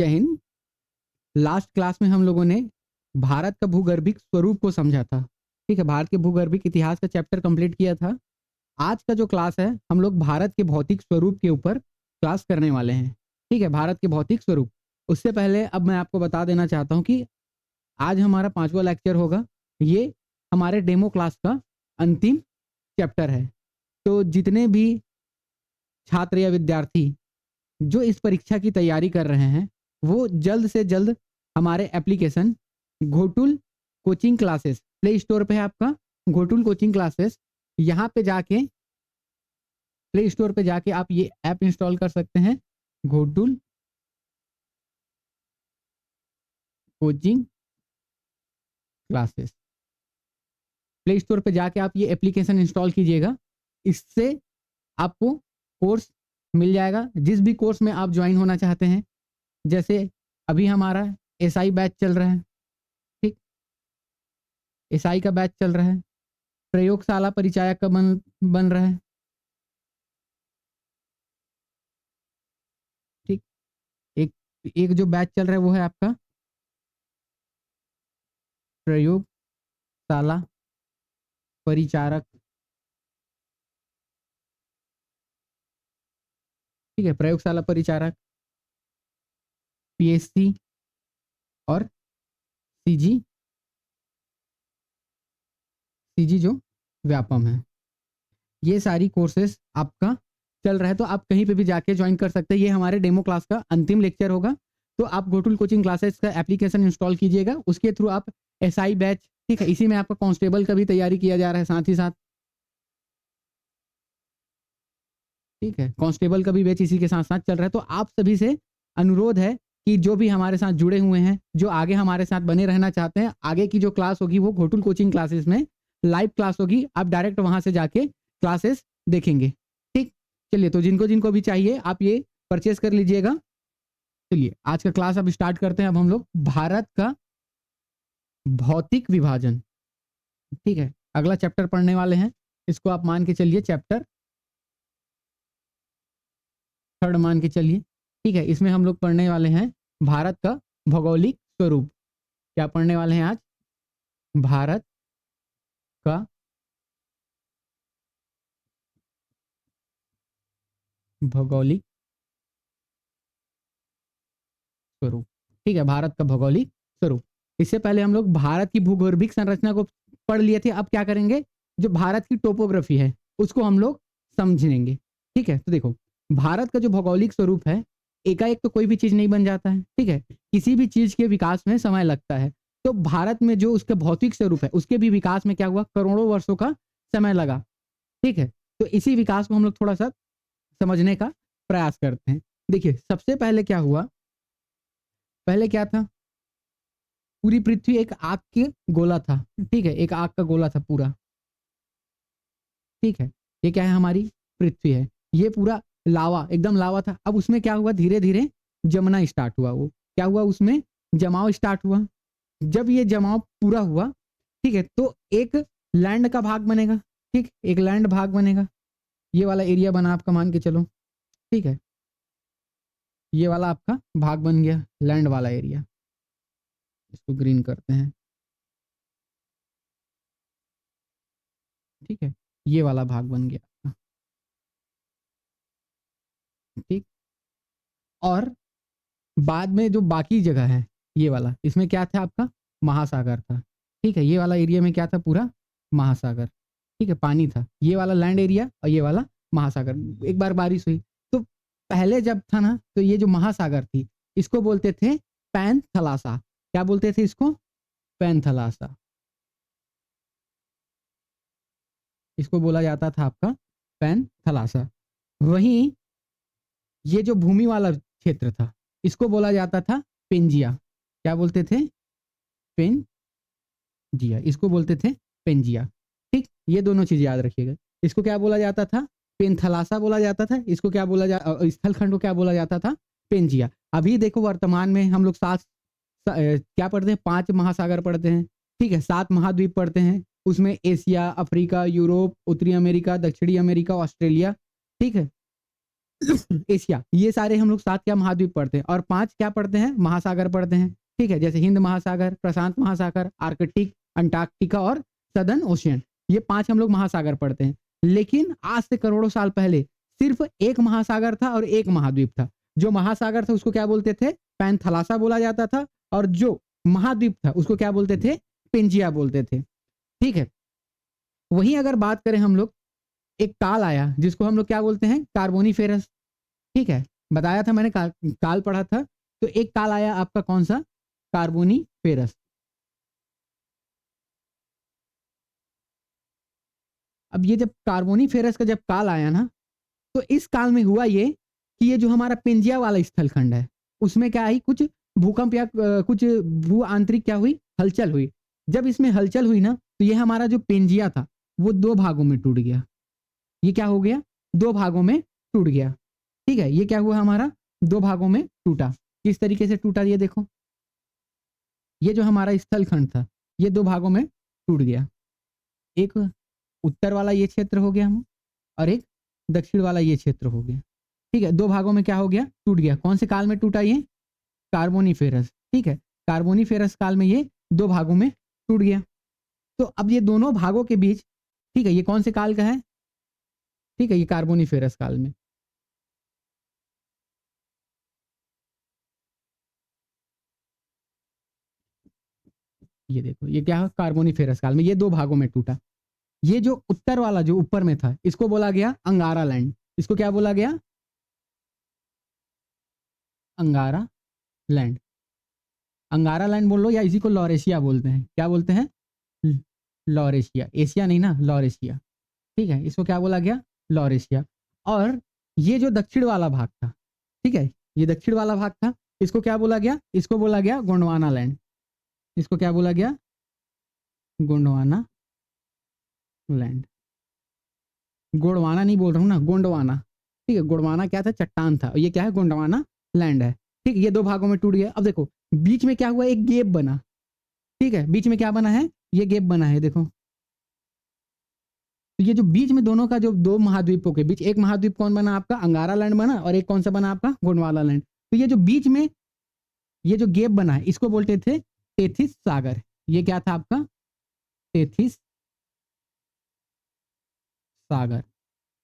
जय Hind. Last class में हम लोगों ने भारत का भूगर्भिक स्वरूप को समझा था। ठीक है, भारत के भूगर्भिक इतिहास का चैप्टर कंप्लीट किया था। आज का जो क्लास है हम लोग भारत के भौतिक स्वरूप के ऊपर क्लास करने वाले हैं। ठीक है, भारत के भौतिक स्वरूप। उससे पहले अब मैं आपको बता देना चाहता हूँ कि आज हमारा 5वां लेक्चर होगा। ये हमारे डेमो क्लास का अंतिम चैप्टर है। तो जितने भी छात्र या विद्यार्थी जो इस परीक्षा की तैयारी कर रहे हैं वो जल्द से जल्द हमारे application ghotul coaching classes, play store पे है आपका घोटुल कोचिंग क्लासेस, यहाँ पे जाके प्ले स्टोर पे जाके आप ये ऐप इंस्टॉल कर सकते हैं, ghotul coaching classes. Play store पे जाके आप ये एप्लीकेशन इंस्टॉल कीजिएगा। इससे आपको कोर्स मिल जाएगा जिस भी कोर्स में आप ज्वाइन होना चाहते हैं। जैसे अभी हमारा एसआई बैच चल रहा है। ठीक, एसआई का बैच चल रहा है। प्रयोगशाला परिचायक का बन रहा है। ठीक, एक एक जो बैच चल रहा है वो है आपका प्रयोगशाला परिचारक। ठीक है, प्रयोगशाला परिचारक, पीएससी और सीजी, सीजी जो व्यापम है, ये सारी कोर्सेस आपका चल रहा है। तो आप कहीं पे भी जाके ज्वाइन कर सकते हैं। ये हमारे डेमो क्लास का अंतिम लेक्चर होगा। तो आप गोटुल कोचिंग क्लासेस का एप्लीकेशन इंस्टॉल कीजिएगा, उसके थ्रू आप एसआई बैच, ठीक है, इसी में आपका कांस्टेबल का भी तैयारी किया जा रहा है साथ ही साथ। ठीक है, कांस्टेबल का भी बैच इसी के साथ साथ चल रहा है। तो आप सभी से अनुरोध है कि जो भी हमारे साथ जुड़े हुए हैं, जो आगे हमारे साथ बने रहना चाहते हैं, आगे की जो क्लास होगी वो घोटुल कोचिंग क्लासेस में लाइव क्लास होगी। आप डायरेक्ट वहां से जाके क्लासेस देखेंगे। ठीक, चलिए, तो जिनको जिनको भी चाहिए आप ये परचेस कर लीजिएगा। चलिए आज का क्लास अब स्टार्ट करते हैं। अब हम लोग भारत का भौतिक विभाजन, ठीक है, अगला चैप्टर पढ़ने वाले हैं। इसको आप मान के चलिए चैप्टर 3 मान के चलिए। ठीक है, इसमें हम लोग पढ़ने वाले हैं भारत का भौगोलिक स्वरूप। क्या पढ़ने वाले हैं आज? भारत का भौगोलिक स्वरूप। ठीक है, भारत का भौगोलिक स्वरूप। इससे पहले हम लोग भारत की भूगर्भिक संरचना को पढ़ लिए थे। अब क्या करेंगे, जो भारत की टोपोग्राफी है उसको हम लोग समझेंगे। ठीक है, तो देखो, भारत का जो भौगोलिक स्वरूप है, एकाएक तो कोई भी चीज नहीं बन जाता है। ठीक है, किसी भी चीज के विकास में समय लगता है। तो भारत में जो उसका भौतिक स्वरूप है उसके भी विकास में क्या हुआ, करोड़ों वर्षों का समय लगा। ठीक है, तो इसी विकास को हम लोग थोड़ा सा समझने का प्रयास करते हैं। देखिए, सबसे पहले क्या हुआ, पहले क्या था, पूरी पृथ्वी एक आग के गोला था। ठीक है, एक आग का गोला था पूरा। ठीक है, ये क्या है, हमारी पृथ्वी है। ये पूरा लावा, एकदम लावा था। अब उसमें क्या हुआ, धीरे धीरे जमना स्टार्ट हुआ। वो क्या हुआ, उसमें जमाव स्टार्ट हुआ। जब ये जमाव पूरा हुआ, ठीक है, तो एक लैंड का भाग बनेगा। ठीक, एक लैंड भाग बनेगा। ये वाला एरिया बना आपका, मान के चलो। ठीक है, ये वाला आपका भाग बन गया, लैंड वाला एरिया। इसको ग्रीन करते हैं। ठीक है, ये वाला भाग बन गया। ठीक, और बाद में जो बाकी जगह है, ये वाला, इसमें क्या था आपका, महासागर था। ठीक है, ये वाला एरिया में क्या था, पूरा महासागर। ठीक है, पानी था। ये वाला लैंड एरिया और ये वाला महासागर। एक बार बारिश हुई तो पहले जब था ना, तो ये जो महासागर थी इसको बोलते थे पैनथलासा। क्या बोलते थे इसको, पैनथलासा। इसको बोला जाता था आपका पैनथलासा। वहीं ये जो भूमि वाला क्षेत्र था इसको बोला जाता था पेंजिया। क्या बोलते थे, पेंजिया, इसको बोलते थे पेंजिया। ठीक, ये दोनों चीज याद रखिएगा। इसको क्या बोला जाता था, पेनथलासा बोला जाता था। इसको क्या बोला स्थल खंड को क्या बोला जाता था, पेंजिया। अभी देखो वर्तमान में हम लोग क्या पढ़ते हैं, 5 महासागर पढ़ते हैं। ठीक है, 7 महाद्वीप पढ़ते हैं। उसमें एशिया, अफ्रीका, यूरोप, उत्तरी अमेरिका, दक्षिणी अमेरिका, ऑस्ट्रेलिया। ठीक है, एशिया, ये सारे हम लोग 7 क्या महाद्वीप पढ़ते हैं, और 5 क्या पढ़ते हैं, महासागर पढ़ते हैं। ठीक है, जैसे हिंद महासागर, प्रशांत महासागर, आर्कटिक, अंटार्कटिका और सदर्न ओशियन, ये 5 हम लोग महासागर पढ़ते हैं। लेकिन आज से करोड़ों साल पहले सिर्फ एक महासागर था और एक महाद्वीप था। जो महासागर था उसको क्या बोलते थे, पैंथलासा बोला जाता था, और जो महाद्वीप था उसको क्या बोलते थे, पेंजिया बोलते थे। ठीक है, वहीं अगर बात करें हम लोग, एक काल आया जिसको हम लोग क्या बोलते हैं, कार्बोनीफेरस। ठीक है, बताया था मैंने, काल पढ़ा था। तो एक काल आया आपका कौन सा, कार्बोनीफेरस। अब ये जब कार्बोनीफेरस का जब काल आया ना, तो इस काल में हुआ ये कि ये जो हमारा पेंजिया वाला स्थलखंड है उसमें क्या आई, कुछ भूकंप या कुछ भू आंतरिक क्या हुई, हलचल हुई। जब इसमें हलचल हुई ना, तो ये हमारा जो पेंजिया था वो 2 भागों में टूट गया। ये क्या हो गया, 2 भागों में टूट गया। ठीक है, ये क्या हुआ हमारा, 2 भागों में टूटा। किस तरीके से टूटा, ये देखो, ये जो हमारा स्थलखंड था ये 2 भागों में टूट गया। एक उत्तर वाला ये क्षेत्र हो गया हम, और एक दक्षिण वाला ये क्षेत्र हो गया। ठीक है, 2 भागों में क्या हो गया, टूट गया। कौन से काल में टूटा ये, कार्बोनीफेरस। ठीक है, कार्बोनीफेरस काल में ये 2 भागों में टूट गया। तो अब ये दोनों भागों के बीच, ठीक है, ये कौन से काल का है, ठीक है, ये कार्बोनीफेरस काल में। ये देखो, ये क्या है, कार्बोनीफेरस काल में ये 2 भागों में टूटा। ये जो उत्तर वाला जो ऊपर में था इसको बोला गया अंगारा लैंड। इसको क्या बोला गया, अंगारा लैंड। अंगारा लैंड बोल लो, या इसी को लॉरेशिया बोलते हैं। क्या बोलते हैं, लॉरेशिया, एशिया नहीं ना, लॉरेशिया। ठीक है, इसको क्या बोला गया, लॉरेशिया। और ये जो दक्षिण वाला भाग था, ठीक है, ये दक्षिण वाला भाग था, इसको क्या बोला गया, इसको बोला गया गोंडवाना लैंड। इसको क्या बोला गया, गोंडवाना लैंड। गोंडवाना नहीं बोल रहा हूँ ना, गोंडवाना। ठीक है, गोंडवाना क्या था, चट्टान था, और ये क्या है, गोंडवाना लैंड है। ठीक है, ये 2 भागों में टूट गया। अब देखो बीच में क्या हुआ, एक गेप बना। ठीक है, बीच में क्या बना है, ये गेप बना है, देखो। तो ये जो बीच में दोनों का जो 2 महाद्वीपों के बीच, एक महाद्वीप कौन बना आपका, अंगारा लैंड बना, और एक कौन सा बना आपका, गोंडवाना लैंड। तो ये जो बीच में ये जो गेप बना है इसको बोलते थे तेथिस सागर। ये क्या था आपका, तेथिस सागर।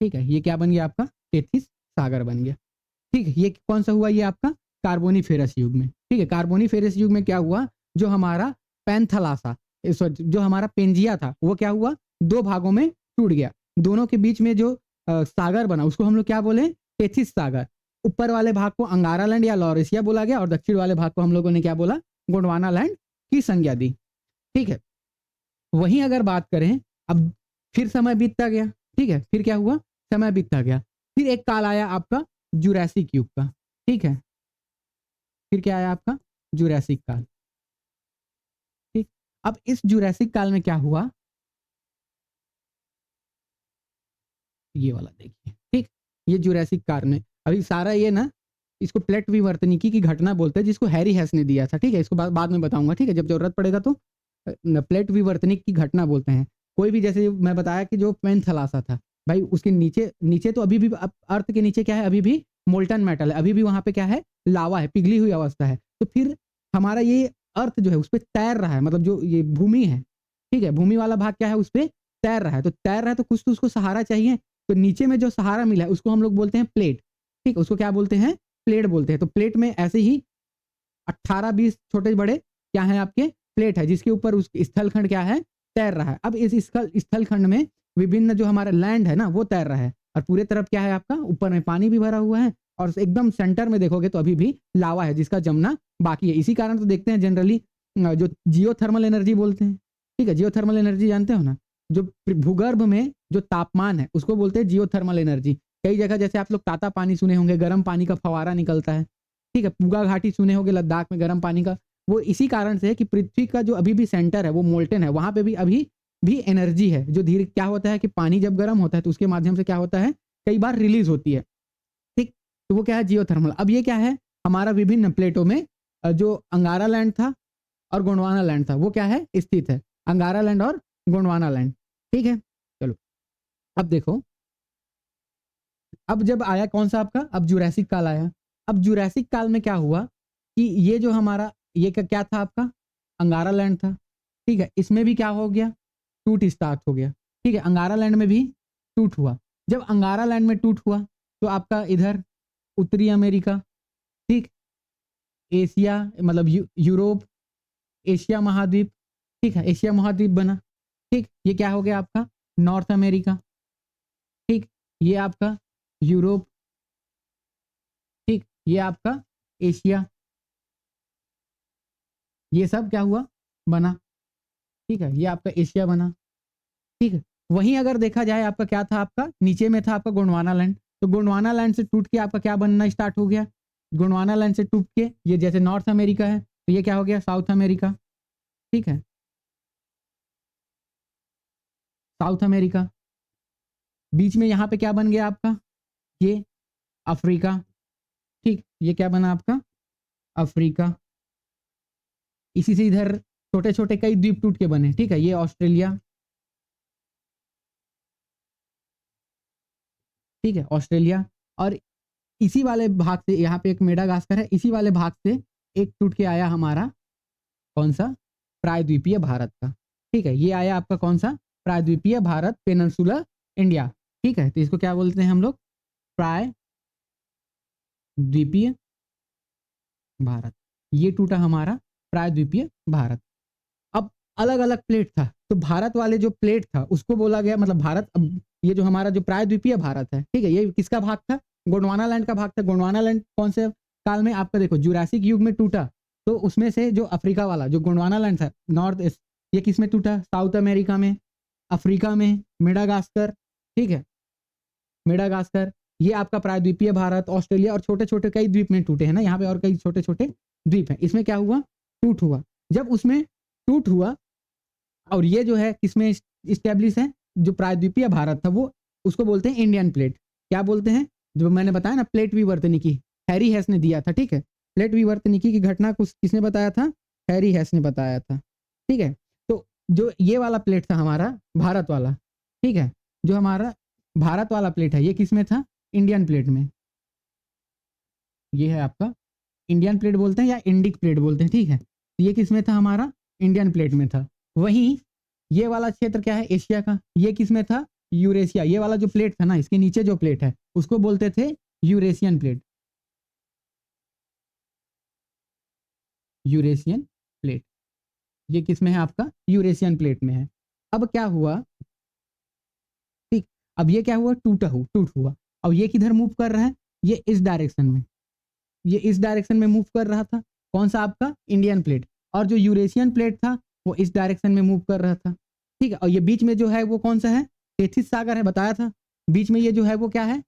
ठीक है, ये क्या बन गया आपका, तेथिस सागर बन गया। ठीक है, ये कौन सा हुआ, ये आपका कार्बोनीफेरस युग में। ठीक है, कार्बोनीफेरस युग में क्या हुआ, जो हमारा पैंथलासा, जो हमारा पेंजिया था वो क्या हुआ, 2 भागों में टूट गया। दोनों के बीच में जो सागर बना उसको हम लोग क्या बोले, टेथिस सागर। ऊपर वाले भाग को अंगारा लैंड या लॉरेशिया बोला गया, और दक्षिण वाले भाग को हम लोगों ने क्या बोला, गोंडवाना लैंड की संज्ञा दी। ठीक है, वहीं अगर बात करें, अब फिर समय बीतता गया। ठीक है, फिर क्या हुआ, समय बीतता गया। फिर एक काल आया आपका जुरासिक युग का। ठीक है, फिर क्या आया आपका, जुरासिक काल। ठीक, अब इस जुरासिक काल में क्या हुआ, ये वाला देखिए। ठीक, ये जुरासिक काल में अभी सारा ये ना, इसको प्लेट विवर्तनिकी की घटना बोलते हैं, जिसको हैरी हैस ने दिया था। ठीक है, इसको बाद में बताऊंगा, ठीक है, जब जरूरत पड़ेगा तो। प्लेट विवर्तनिक की घटना बोलते हैं। कोई भी, जैसे मैं बताया कि जो पेंथलासा था भाई, उसके नीचे नीचे तो अभी भी अर्थ के नीचे क्या है, अभी भी मोल्टन मेटल है, अभी भी वहां पे क्या है, लावा है, पिघली हुई अवस्था है। तो फिर हमारा ये अर्थ जो है उस पर तैर रहा है, मतलब जो ये भूमि है, ठीक है, भूमि वाला भाग क्या है, उस पर तैर रहा है। तो तैर रहा है तो कुछ तो उसको सहारा चाहिए। तो नीचे में जो सहारा मिला है उसको हम लोग बोलते हैं प्लेट। ठीक, उसको क्या बोलते हैं, प्लेट बोलते हैं। तो प्लेट में ऐसे ही 18-20 छोटे बड़े क्या है आपके, प्लेट है, जिसके ऊपर उस स्थलखंड क्या है, तैर रहा है। अब इस स्थलखंड में विभिन्न जो हमारा लैंड है ना वो तैर रहा है, और पूरे तरफ क्या है आपका, ऊपर में पानी भी भरा हुआ है, और एकदम सेंटर में देखोगे तो अभी भी लावा है जिसका जमना बाकी है। इसी कारण तो देखते हैं जनरली जो जियोथर्मल एनर्जी बोलते हैं। ठीक है, जियोथर्मल एनर्जी जानते हो ना, जो भूगर्भ में जो तापमान है उसको बोलते हैं जियोथर्मल एनर्जी। कई जगह जैसे आप लोग ताता पानी सुने होंगे, गर्म पानी का फवारा निकलता है। ठीक है, पूगा घाटी सुने होंगे लद्दाख में गर्म पानी का। वो इसी कारण से है कि पृथ्वी का जो अभी भी सेंटर है वो मोल्टेन है, वहां पे भी अभी भी एनर्जी है, जो धीरे क्या होता है कि पानी जब गर्म होता है तो उसके माध्यम से क्या होता है, कई बार रिलीज होती है। ठीक, तो वो क्या है, जियोथर्मल। अब ये क्या है, हमारा विभिन्न प्लेटों में जो अंगारा लैंड था और गोंडवाना लैंड था वो क्या है, स्थित है, अंगारा लैंड और गोंडवाना लैंड। ठीक है, चलो अब देखो, अब जब आया कौन सा आपका, अब जुरासिक काल आया। अब जुरासिक काल में क्या हुआ कि ये जो हमारा ये क्या था आपका, अंगारा लैंड था, ठीक है, इसमें भी क्या हो गया, टूट स्टार्ट हो गया, ठीक है, अंगारा लैंड में भी टूट हुआ। जब अंगारा लैंड में टूट हुआ तो आपका इधर उत्तरी अमेरिका, ठीक, एशिया मतलब यूरोप, एशिया महाद्वीप, ठीक है, एशिया महाद्वीप बना, ठीक, ये क्या हो गया आपका नॉर्थ अमेरिका, ठीक, ये आपका यूरोप, ठीक, ये आपका एशिया, ये सब क्या हुआ बना, ठीक है, ये आपका एशिया बना, ठीक है। वहीं अगर देखा जाए आपका क्या था, आपका नीचे में था आपका गोंडवाना लैंड, तो गोंडवाना लैंड से टूट के आपका क्या बनना स्टार्ट हो गया, गोंडवाना लैंड से टूट के ये जैसे नॉर्थ अमेरिका है तो ये क्या हो गया साउथ अमेरिका, ठीक है, साउथ अमेरिका। बीच में यहाँ पे क्या बन गया आपका, ये अफ्रीका, ठीक, ये क्या बना आपका अफ्रीका। इसी से इधर छोटे छोटे कई द्वीप टूट के बने, ठीक है, ये ऑस्ट्रेलिया, ठीक है, ऑस्ट्रेलिया। और इसी वाले भाग से यहाँ पे एक मेडागास्कर है, इसी वाले भाग से एक टूट के आया हमारा कौन सा, प्रायद्वीपीय भारत का, ठीक है, ये आया आपका कौन सा प्रायद्वीपीय भारत, पेनिनसुलर इंडिया, ठीक है, तो इसको क्या बोलते हैं हम लोग, प्रायद्वीपीय भारत, ये टूटा हमारा प्रायद्वीपीय भारत। अब अलग अलग प्लेट था, तो भारत वाले जो प्लेट था उसको बोला गया मतलब भारत, अब ये जो हमारा जो प्रायद्वीपीय भारत है, ठीक है, ये किसका भाग था, गोंडवाना लैंड का भाग था। गोंडवाना लैंड कौन से काल में आपका देखो जुरासिक युग में टूटा, तो उसमें से जो अफ्रीका वाला जो गोंडवाना लैंड था नॉर्थ ईस्ट, ये किस में टूटा, साउथ अमेरिका में, अफ्रीका में, मेडागास्कर, ठीक है, मेडागास्कर, ये आपका प्रायद्वीपीय भारत, ऑस्ट्रेलिया और छोटे छोटे कई द्वीप में टूटे हैं ना, यहाँ पे और कई छोटे छोटे द्वीप हैं, इसमें क्या हुआ टूट हुआ। जब उसमें टूट हुआ और ये जो है किसमें इस्टेब्लिश है, जो प्रायद्वीपीय भारत था वो, उसको बोलते हैं इंडियन प्लेट। क्या बोलते हैं, जो मैंने बताया ना प्लेट विवर्तनिकी, हैरी हेस ने दिया था, ठीक है, प्लेट विवर्तनिकी की घटना को किसने बताया था, हैरी हेस ने बताया था, ठीक है। तो जो ये वाला प्लेट था हमारा भारत वाला, ठीक है, जो हमारा भारत वाला प्लेट है ये किस में था, इंडियन प्लेट में, ये है आपका इंडियन प्लेट बोलते हैं या इंडिक प्लेट बोलते हैं, ठीक है, तो ये किस में था हमारा इंडियन प्लेट में था। वहीं ये वाला क्षेत्र क्या है एशिया का, ये किस में था यूरेशिया, ये वाला जो प्लेट था ना इसके नीचे जो प्लेट है उसको बोलते थे यूरेशियन प्लेट, यूरेशियन प्लेट, ये किस में है आपका यूरेशियन प्लेट में है। अब क्या हुआ, ठीक, अब ये क्या हुआ टूट हुआ, अब ये किधर मूव कर रहा है, ये इस डायरेक्शन में, ये इस डायरेक्शन में मूव कर रहा था, कौन सा आपका इंडियन प्लेट, और जो यूरेशियन प्लेट था वो इस डायरेक्शन में मूव कर रहा था, ठीक है, और ये बीच में जो है वो कौन सा है, टेथिस सागर है, बताया था बीच में ये जो है वो क्या है,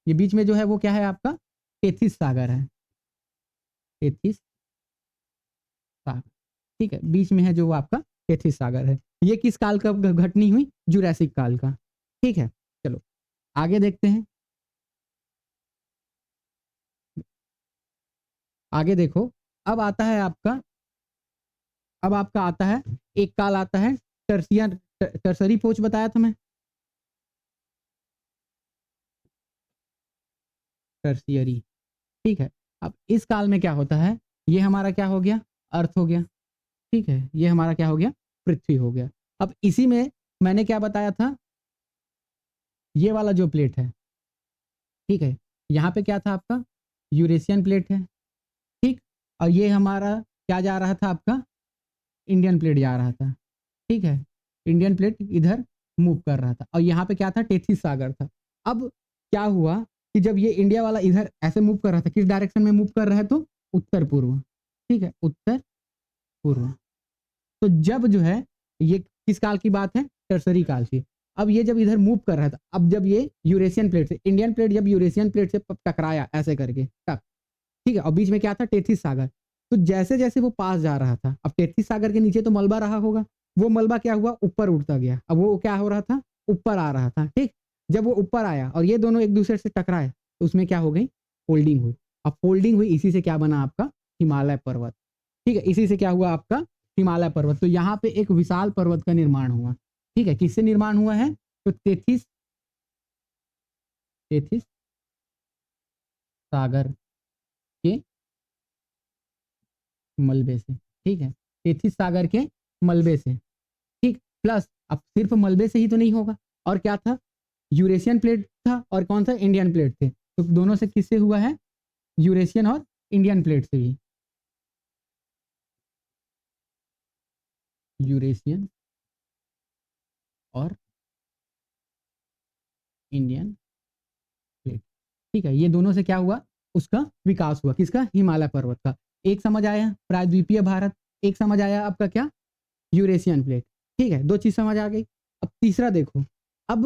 ये बीच में जो है वो क्या है आपका टेथिस सागर है, टेथिस सागर, ठीक है, बीच में है जो वो आपका टेथिस सागर है। ये किस काल का घटनी हुई, जुरासिक काल का, ठीक है। चलो आगे देखते हैं, आगे देखो, अब आता है आपका, अब आपका आता है एक काल आता है टर्सियन, टर्सरी पोच बताया था मैं, टर्सियरी, ठीक है। अब इस काल में क्या होता है, ये हमारा क्या हो गया अर्थ हो गया, ठीक है, ये हमारा क्या हो गया पृथ्वी हो गया। अब इसी में मैंने क्या बताया था, ये वाला जो प्लेट है, ठीक है, यहाँ पे क्या था आपका यूरेशियन प्लेट है, ठीक, और ये हमारा क्या जा रहा था आपका इंडियन प्लेट जा रहा था, ठीक है, इंडियन प्लेट इधर मूव कर रहा था, और यहाँ पे क्या था टेथिस सागर था। अब क्या हुआ कि जब ये इंडिया वाला इधर ऐसे मूव कर रहा था, किस डायरेक्शन में मूव कर रहा है तो उत्तर पूर्व, ठीक है, उत्तर पूर्व। तो जब जो है ये किस काल की बात है, टर्सरी काल की। अब ये जब इधर मूव कर रहा था, अब जब ये यूरेशियन प्लेट से, इंडियन प्लेट जब यूरेशियन प्लेट से टकराया ऐसे करके टक, ठीक है, और बीच में क्या था टेथिस सागर, तो जैसे जैसे वो पास जा रहा था, अब टेथिस सागर के नीचे तो मलबा रहा होगा, वो मलबा क्या हुआ ऊपर उठता गया, अब वो क्या हो रहा था ऊपर आ रहा था, ठीक, जब वो ऊपर आया और ये दोनों एक दूसरे से टकराए तो उसमें क्या हो गई फोल्डिंग हुई, अब फोल्डिंग हुई, इसी से क्या बना आपका हिमालय पर्वत, ठीक है, इसी से क्या हुआ आपका हिमालय पर्वत। तो यहाँ पे एक विशाल पर्वत का निर्माण हुआ, ठीक है, किससे निर्माण हुआ है तो टेथिस सागर के मलबे से, ठीक है, टेथिस सागर के मलबे से, ठीक। प्लस अब सिर्फ मलबे से ही तो नहीं होगा, और क्या था, यूरेशियन प्लेट था, और कौन सा, इंडियन प्लेट थे। तो दोनों से किससे हुआ है, यूरेशियन और इंडियन प्लेट से भी, यूरेशियन और इंडियन प्लेट, ठीक है। ये दोनों से क्या हुआ, उसका विकास हुआ, किसका, हिमालय पर्वत का। एक समझ आया प्रायद्वीपीय भारत, एक समझ आया आपका क्या, यूरेशियन प्लेट, ठीक है, दो चीज समझ आ गई। अब तीसरा देखो, अब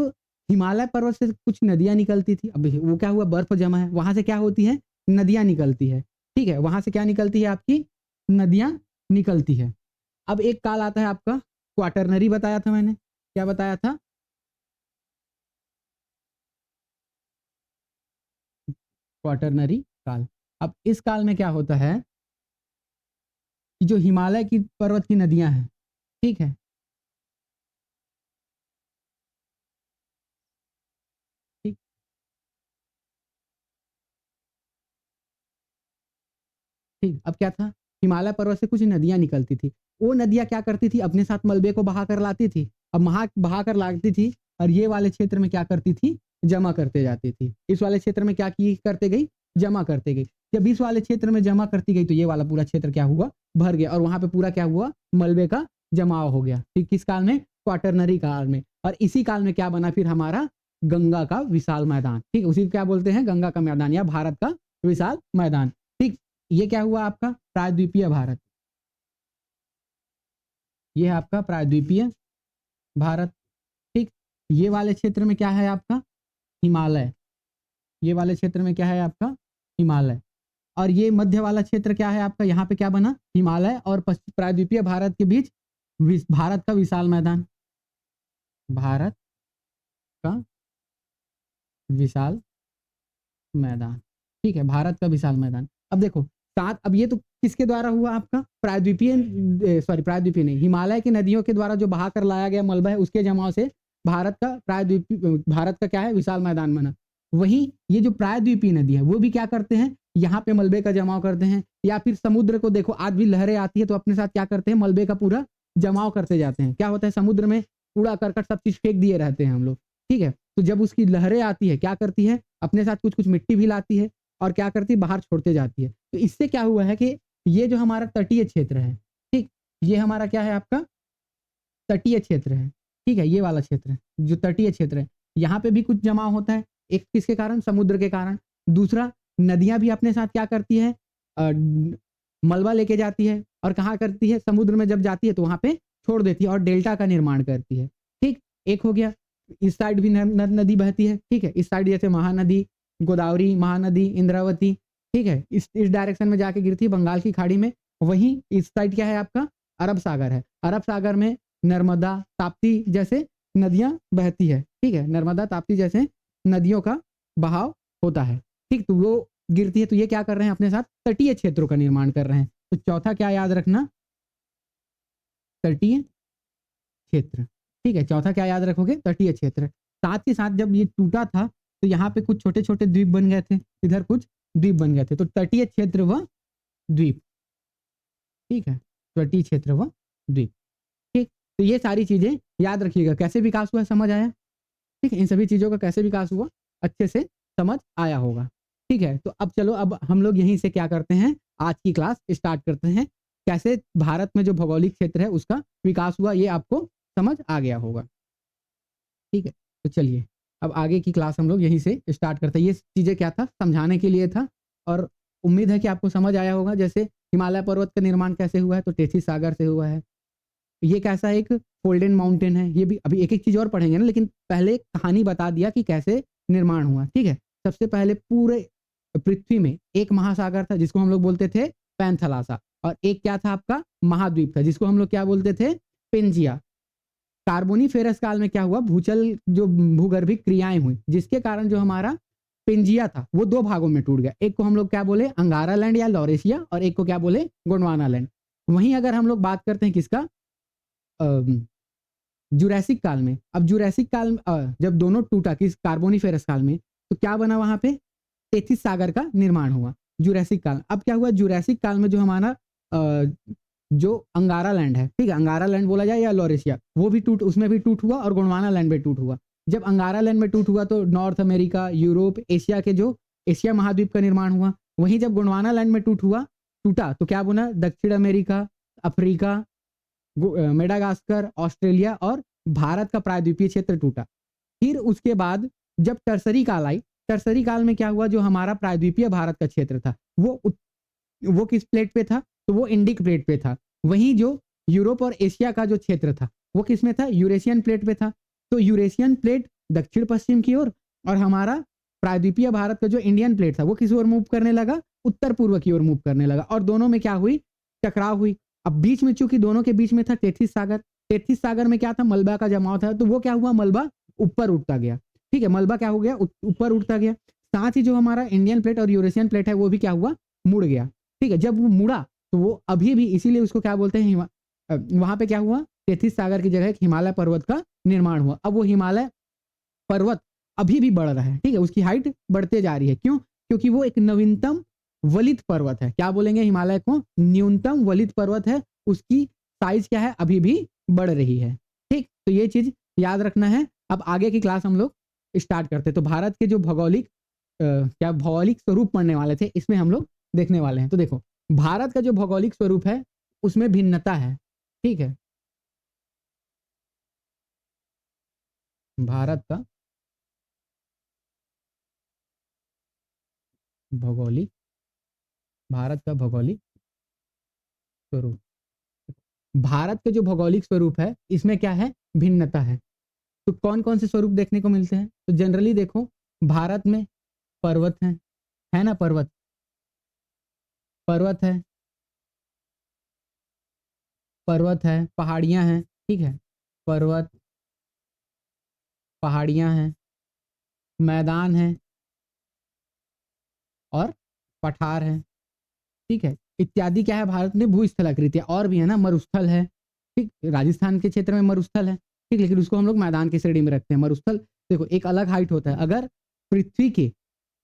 हिमालय पर्वत से कुछ नदियां निकलती थी, अब वो क्या हुआ, बर्फ जमा है, वहां से क्या होती है, नदियां निकलती है, ठीक है, वहां से क्या निकलती है, आपकी नदियां निकलती है। अब एक काल आता है आपका क्वाटरनरी, बताया था मैंने, क्या बताया था, क्वाटरनरी काल। अब इस काल में क्या होता है कि जो हिमालय की पर्वत की नदियां हैं, ठीक है, ठीक, ठीक। अब क्या था, हिमालय पर्वत से कुछ नदियां निकलती थी, वो नदियां क्या करती थी, अपने साथ मलबे को बहा कर लाती थी। अब बहा कर लाती थी, और ये वाले क्षेत्र में क्या करती थी, जमा करते जाती थी। इस वाले क्षेत्र में क्या की करते गई, जमा करते गई। जब इस वाले क्षेत्र में जमा करती गई तो ये वाला पूरा क्षेत्र क्या हुआ, भर गया, और वहां पे पूरा क्या हुआ, मलबे का जमाव हो गया। ठीक, किस काल में, क्वाटरनरी काल में। और इसी काल में क्या बना फिर हमारा, गंगा का विशाल मैदान, ठीक, उसी को क्या बोलते हैं, गंगा का मैदान, या भारत का विशाल मैदान, ठीक। ये क्या हुआ आपका प्रायद्वीपीय भारत, ये है आपका प्रायद्वीपीय भारत, ठीक। ये वाले क्षेत्र में क्या है आपका, हिमालय, ये वाले क्षेत्र में क्या है आपका, हिमालय। और ये मध्य वाला क्षेत्र क्या है आपका, यहाँ पे क्या बना, हिमालय और प्रायद्वीपीय भारत के बीच भारत का विशाल मैदान, भारत का विशाल मैदान, ठीक है, भारत का विशाल मैदान। अब देखो सात, अब ये तो किसके द्वारा हुआ आपका, प्रायद्वीपीय, सॉरी प्रायद्वीपीय नहीं, हिमालय की नदियों के द्वारा जो बहा कर लाया गया मलबा है, उसके जमाव से भारत का प्रायद्वीपीय, भारत का क्या है, विशाल मैदान बना। वहीं ये जो प्रायद्वीपीय नदी है, वो भी क्या करते हैं, यहाँ पे मलबे का जमाव करते हैं। या फिर समुद्र को देखो, आज भी लहरें आती है तो अपने साथ क्या करते हैं, मलबे का पूरा जमाव करते जाते हैं। क्या होता है, समुद्र में कूड़ा करकट सब चीज फेंक दिए रहते हैं हम लोग, ठीक है। तो जब उसकी लहरें आती है, क्या करती है, अपने साथ कुछ कुछ मिट्टी भी लाती है, और क्या करती है, बाहर छोड़ते जाती है। तो इससे क्या हुआ है कि ये जो हमारा तटीय क्षेत्र है, ठीक, ये हमारा क्या है आपका, तटीय क्षेत्र है, ठीक है, ये वाला क्षेत्र है जो तटीय क्षेत्र है, यहाँ पे भी कुछ जमाव होता है। एक किसके कारण, समुद्र के कारण। दूसरा, नदियां भी अपने साथ क्या करती है, अ, मलबा लेके जाती है, और कहाँ करती है, समुद्र में जब जाती है तो वहां पे छोड़ देती है, और डेल्टा का निर्माण करती है, ठीक। एक हो गया, इस साइड भी नदी बहती है, ठीक है, इस साइड जैसे महानदी, गोदावरी, महानदी, इंद्रावती, ठीक है, इस डायरेक्शन में जाके गिरती है बंगाल की खाड़ी में। वहीं इस साइड क्या है आपका, अरब सागर है, अरब सागर में नर्मदा, ताप्ती जैसे नदियां बहती है, ठीक है, नर्मदा ताप्ती जैसे नदियों का बहाव होता है, ठीक। तो वो गिरती है, तो ये क्या कर रहे हैं, अपने साथ तटीय क्षेत्रों का निर्माण कर रहे हैं। तो चौथा क्या याद रखना, तटीय क्षेत्र, ठीक है, चौथा क्या याद रखोगे, तटीय क्षेत्र। साथ ही साथ जब ये टूटा था तो यहाँ पे कुछ छोटे छोटे द्वीप बन गए थे, इधर कुछ द्वीप बन गए थे, तो तटीय क्षेत्र व द्वीप, ठीक है, तटीय क्षेत्र व द्वीप, ठीक। तो ये सारी चीजें याद रखिएगा, कैसे विकास हुआ समझ आया, ठीक है, इन सभी चीजों का कैसे विकास हुआ अच्छे से समझ आया होगा, ठीक है। तो अब चलो, अब हम लोग यहीं से क्या करते हैं, आज की क्लास स्टार्ट करते हैं। कैसे भारत में जो भौगोलिक क्षेत्र है उसका विकास हुआ, ये आपको समझ आ गया होगा, ठीक है। तो चलिए, अब आगे की क्लास हम लोग यहीं से स्टार्ट करते हैं। ये चीज़ें क्या था, समझाने के लिए था, और उम्मीद है कि आपको समझ आया होगा। जैसे हिमालय पर्वत का निर्माण कैसे हुआ है, तो टेथी सागर से हुआ है। ये कैसा एक फोल्डन माउंटेन है, ये भी अभी एक एक चीज़ और पढ़ेंगे ना, लेकिन पहले कहानी बता दिया कि कैसे निर्माण हुआ, ठीक है। सबसे पहले पूरे पृथ्वी में एक महासागर था जिसको हम लोग बोलते थे पैंथलासा, और एक क्या था आपका, महाद्वीप था जिसको हम लोग क्या बोलते थे, पेंजिया। कार्बोनीफेरस काल में क्या हुआ, भूचल जो भूगर्भिक क्रियाएं हुई, जिसके कारण जो हमारा पेंजिया था वो दो भागों में टूट गया। एक को हम लोग क्या बोले, अंगारा लैंड या लॉरेशिया, और एक को क्या बोले, गोंडवाना लैंड। वहीं अगर हम लोग बात करते हैं किसका, जुरैसिक काल में। अब जुरैसिक काल जब दोनों टूटा, किस कार्बोनीफेरस काल में, तो क्या बना वहां पे, तेथिस सागर का निर्माण हुआ जुरैसिक काल। अब क्या हुआ, जुरैसिक काल में जो हमारा जो अंगारा लैंड है, ठीक है, अंगारा लैंड बोला जाए या लॉरेशिया, वो भी टूट, उसमें भी टूट हुआ और गोंडवाना लैंड में टूट हुआ। जब अंगारा लैंड में टूट हुआ तो नॉर्थ अमेरिका, यूरोप, एशिया के जो एशिया महाद्वीप का निर्माण हुआ। वहीं जब गोंडवाना लैंड में टूटा तो क्या बना, दक्षिण अमेरिका, अफ्रीका, मेडागास्कर, ऑस्ट्रेलिया और भारत का प्रायद्वीपीय क्षेत्र टूटा। फिर उसके बाद जब टर्सरी काल आई, टर्सरी काल में क्या हुआ, जो हमारा प्रायद्वीपीय भारत का क्षेत्र था वो किस प्लेट पे था, तो वो इंडिक प्लेट पे था। वहीं जो यूरोप और एशिया का जो क्षेत्र था वो किस में था, यूरेशियन प्लेट पे था। तो यूरेशियन प्लेट दक्षिण पश्चिम की ओर और हमारा प्रायद्वीपीय भारत का जो इंडियन प्लेट था वो किस ओर मूव करने लगा, उत्तर पूर्व की ओर मूव करने लगा। और दोनों में क्या हुई, टकराव हुई। अब बीच में, चूंकि दोनों के बीच में था तेथिस सागर, तेथिस सागर में क्या था, मलबा का जमाव था, तो वो क्या हुआ, मलबा ऊपर उठता गया। ठीक है, मलबा क्या हो गया, ऊपर उठता गया। साथ ही जो हमारा इंडियन प्लेट और यूरेशियन प्लेट है वो भी क्या हुआ, मुड़ गया। ठीक है, जब वो मुड़ा तो वो अभी भी, इसीलिए उसको क्या बोलते हैं, वहां पे क्या हुआ, तेथिस सागर की जगह एक हिमालय पर्वत का निर्माण हुआ। अब वो हिमालय पर्वत अभी भी बढ़ रहा है, ठीक है, उसकी हाइट बढ़ते जा रही है। क्यों, क्योंकि वो एक नवीनतम वलित पर्वत है। क्या बोलेंगे, हिमालय को न्यूनतम वलित पर्वत है, उसकी साइज क्या है, अभी भी बढ़ रही है। ठीक, तो ये चीज याद रखना है। अब आगे की क्लास हम लोग स्टार्ट करते हैं। तो भारत के जो भौगोलिक स्वरूप पढ़ने वाले थे, इसमें हम लोग देखने वाले हैं। तो देखो, भारत का जो भौगोलिक स्वरूप है उसमें भिन्नता है। ठीक है, भारत का भौगोलिक भारत का भौगोलिक स्वरूप, भारत के जो भौगोलिक स्वरूप है इसमें क्या है, भिन्नता है। तो कौन कौन से स्वरूप देखने को मिलते हैं, तो जनरली देखो, भारत में पर्वत है ना, पर्वत पर्वत है, पर्वत है, पहाड़ियां हैं। ठीक है, पर्वत, पहाड़ियां हैं, मैदान है और पठार है। ठीक है, इत्यादि क्या है, भारत में भूस्थलाकृतियां और भी है ना, मरुस्थल है। ठीक, राजस्थान के क्षेत्र में मरुस्थल है। ठीक, लेकिन उसको हम लोग मैदान की श्रेणी में रखते हैं। मरुस्थल देखो एक अलग हाइट होता है। अगर पृथ्वी के,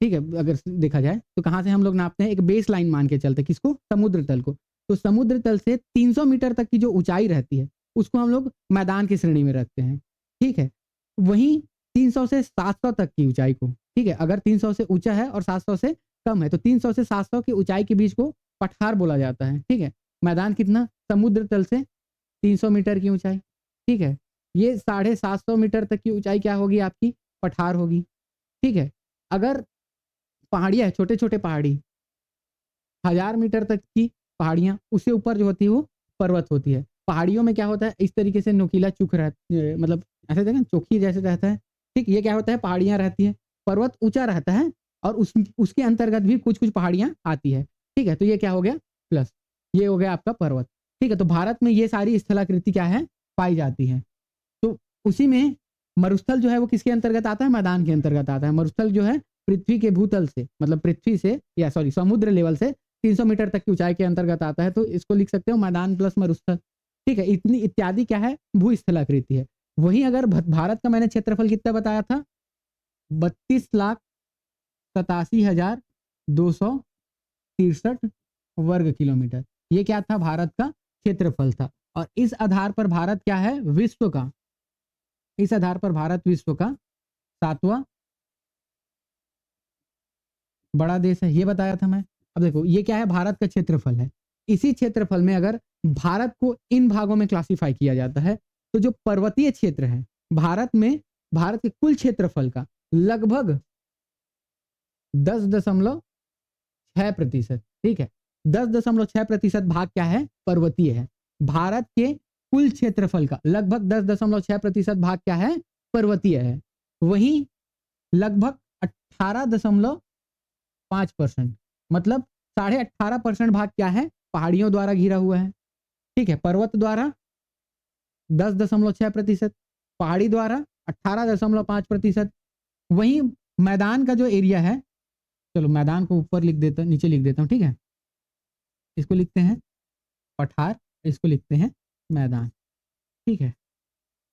ठीक है, अगर देखा जाए तो कहाँ से हम लोग नापते हैं, एक बेस लाइन मान के चलते हैं, किसको, समुद्र तल को। तो समुद्र तल से 300 मीटर तक की जो ऊंचाई रहती है उसको हम लोग मैदान की श्रेणी में रखते हैं। ठीक है, वहीं 300 से 700 तक की ऊंचाई को, ठीक है, अगर 300 से ऊंचा है और 700 से कम है तो 300 से 700 की ऊंचाई के बीच को पठार बोला जाता है। ठीक है, मैदान कितना, समुद्र तल से 300 मीटर की ऊंचाई। ठीक है, ये 750 मीटर तक की ऊंचाई क्या होगी, आपकी पठार होगी। ठीक है, अगर पहाड़ियाँ, छोटे छोटे पहाड़ी, 1000 मीटर तक की पहाड़ियाँ, उससे ऊपर जो होती है वो पर्वत होती है। पहाड़ियों में क्या होता है, इस तरीके से नुकीला चुक मतलब ऐसे देखें, चोखी जैसे रहता है। ठीक, ये क्या होता है, पहाड़ियाँ रहती है, पर्वत ऊंचा रहता है और उसके अंतर्गत भी कुछ कुछ पहाड़ियाँ आती है। ठीक है, तो ये क्या हो गया, प्लस ये हो गया आपका पर्वत। ठीक है, तो भारत में ये सारी स्थलाकृति क्या है, पाई जाती है। तो उसी में मरुस्थल जो है वो किसके अंतर्गत आता है, मैदान के अंतर्गत आता है। मरुस्थल जो है पृथ्वी के भूतल से, मतलब पृथ्वी से, या सॉरी समुद्र लेवल से 300 मीटर तक की ऊंचाई के अंतर्गत आता है। तो इसको लिख सकते हो मैदान प्लस मरुस्थल। ठीक है, इतनी इत्यादि क्या है, भूस्थलाकृति है। वहीं अगर भारत का मैंने क्षेत्रफल कितना बताया था, 32,87,263 वर्ग किलोमीटर। ये क्या था, भारत का क्षेत्रफल था। और इस आधार पर भारत क्या है, विश्व का, इस आधार पर भारत विश्व का 7वां बड़ा देश है, ये बताया था मैं। अब देखो ये क्या है, भारत का क्षेत्रफल है। इसी क्षेत्रफल में अगर भारत को इन भागों में क्लासिफाई किया जाता है तो जो पर्वतीय क्षेत्र है भारत में, भारत के कुल क्षेत्रफल का लगभग 10.6%। ठीक है, 10.6% भाग क्या है, पर्वतीय है। भारत के कुल क्षेत्रफल का लगभग 10.6% भाग क्या है, पर्वतीय है। वहीं लगभग 18.5%, मतलब 18.5% भाग क्या है, पहाड़ियों द्वारा घिरा हुआ है। ठीक है, पर्वत द्वारा 10.6%, पहाड़ी द्वारा 18.5%। वहीं मैदान का जो एरिया है, चलो मैदान को ऊपर लिख देता, नीचे लिख देता हूँ। ठीक है, इसको लिखते हैं पठार, इसको लिखते हैं मैदान। ठीक है,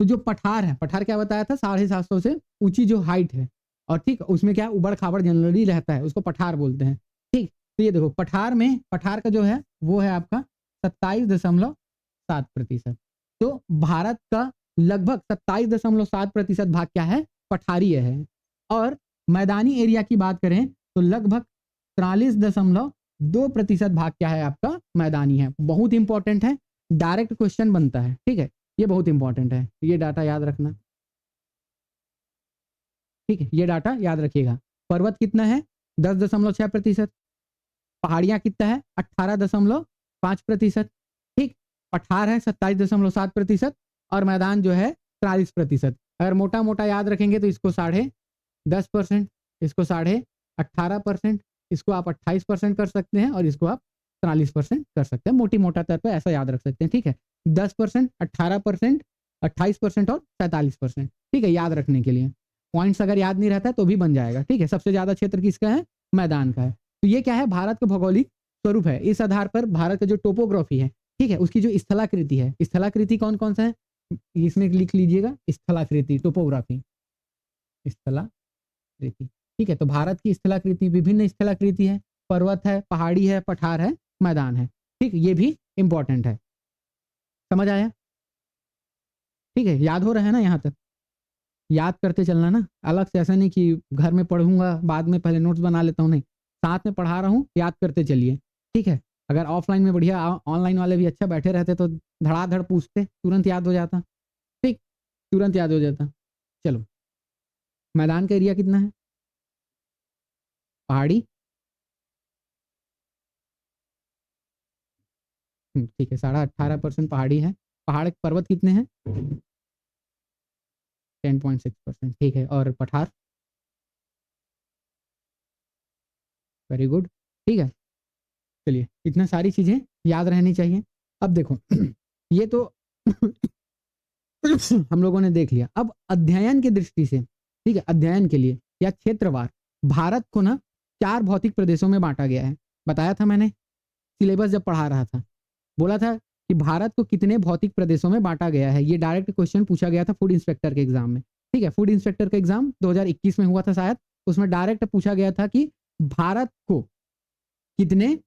तो जो पठार है, पठार क्या बताया था, 750 से ऊंची जो हाइट है, और ठीक उसमें क्या उबड़ खाबड़ जनरली रहता है, उसको पठार बोलते हैं। ठीक, तो ये देखो पठार का जो है वो है आपका 27.7%। तो भारत का लगभग 27.7% भाग क्या है, पठारीय है। और मैदानी एरिया की बात करें तो लगभग 43.2% भाग क्या है आपका, मैदानी है। बहुत इंपॉर्टेंट है, डायरेक्ट क्वेश्चन बनता है। ठीक है, ये बहुत इंपॉर्टेंट है, ये डाटा याद रखना। ठीक है, ये डाटा याद रखिएगा। पर्वत कितना है, 10.6%। पहाड़ियां कितना है, 18.5%। ठीक, पठार है 27.7% और मैदान जो है 43%। अगर मोटा मोटा याद रखेंगे तो इसको 10.5%, इसको 18.5%, इसको आप 28% कर सकते हैं और इसको आप 43% कर सकते हैं। मोटी मोटा तौर पर ऐसा याद रख सकते हैं। ठीक है, 10%, 18%, 28% और 47%। ठीक है, याद रखने के लिए पॉइंट्स अगर याद नहीं रहता है तो भी बन जाएगा। ठीक है, सबसे ज्यादा क्षेत्र किसका है, मैदान का है। तो ये क्या है, भारत का भौगोलिक स्वरूप है। इस आधार पर भारत का जो टोपोग्राफी है, ठीक है, उसकी जो स्थलाकृति है, स्थलाकृति कौन कौन सा है इसमें लिख लीजिएगा, स्थलाकृति, टोपोग्राफी, स्थलाकृति। ठीक है, तो भारत की स्थलाकृति विभिन्न स्थलाकृति है, पर्वत है, पहाड़ी है, पठार है, मैदान है। ठीक, ये भी इंपॉर्टेंट है। समझ आया? ठीक है, याद हो रहा है ना, यहाँ तक याद करते चलना ना, अलग से ऐसा नहीं कि घर में पढ़ूंगा बाद में पहले नोट्स बना लेता हूँ, नहीं, साथ में पढ़ा रहा हूँ, याद करते चलिए। ठीक है, अगर ऑफलाइन में बढ़िया, ऑनलाइन वाले भी अच्छा बैठे रहते तो धड़ाधड़ पूछते, तुरंत याद हो जाता। ठीक, तुरंत याद हो जाता। चलो, मैदान का एरिया कितना है, पहाड़ी, ठीक है, 18.5% पहाड़ी है। पहाड़ पर्वत कितने हैं, 10.6%। ठीक है, और पठार, वेरी गुड। ठीक है, चलिए, इतना सारी चीजें याद रहनी चाहिए। अब देखो ये तो हम लोगों ने देख लिया। अब अध्ययन की दृष्टि से, ठीक है, अध्ययन के लिए या क्षेत्रवार भारत को ना 4 भौतिक प्रदेशों में बांटा गया है। बताया था मैंने सिलेबस जब पढ़ा रहा था, बोला था कि भारत को कितने भौतिक प्रदेशों में बांटा गया है। ये डायरेक्ट क्वेश्चन पूछा गया था फूड इंस्पेक्टर के एग्जाम में। ठीक है, फूड इंस्पेक्टर का एग्जाम 2021 में हुआ था शायद, उसमें डायरेक्ट पूछा गया था कि भारत को कितने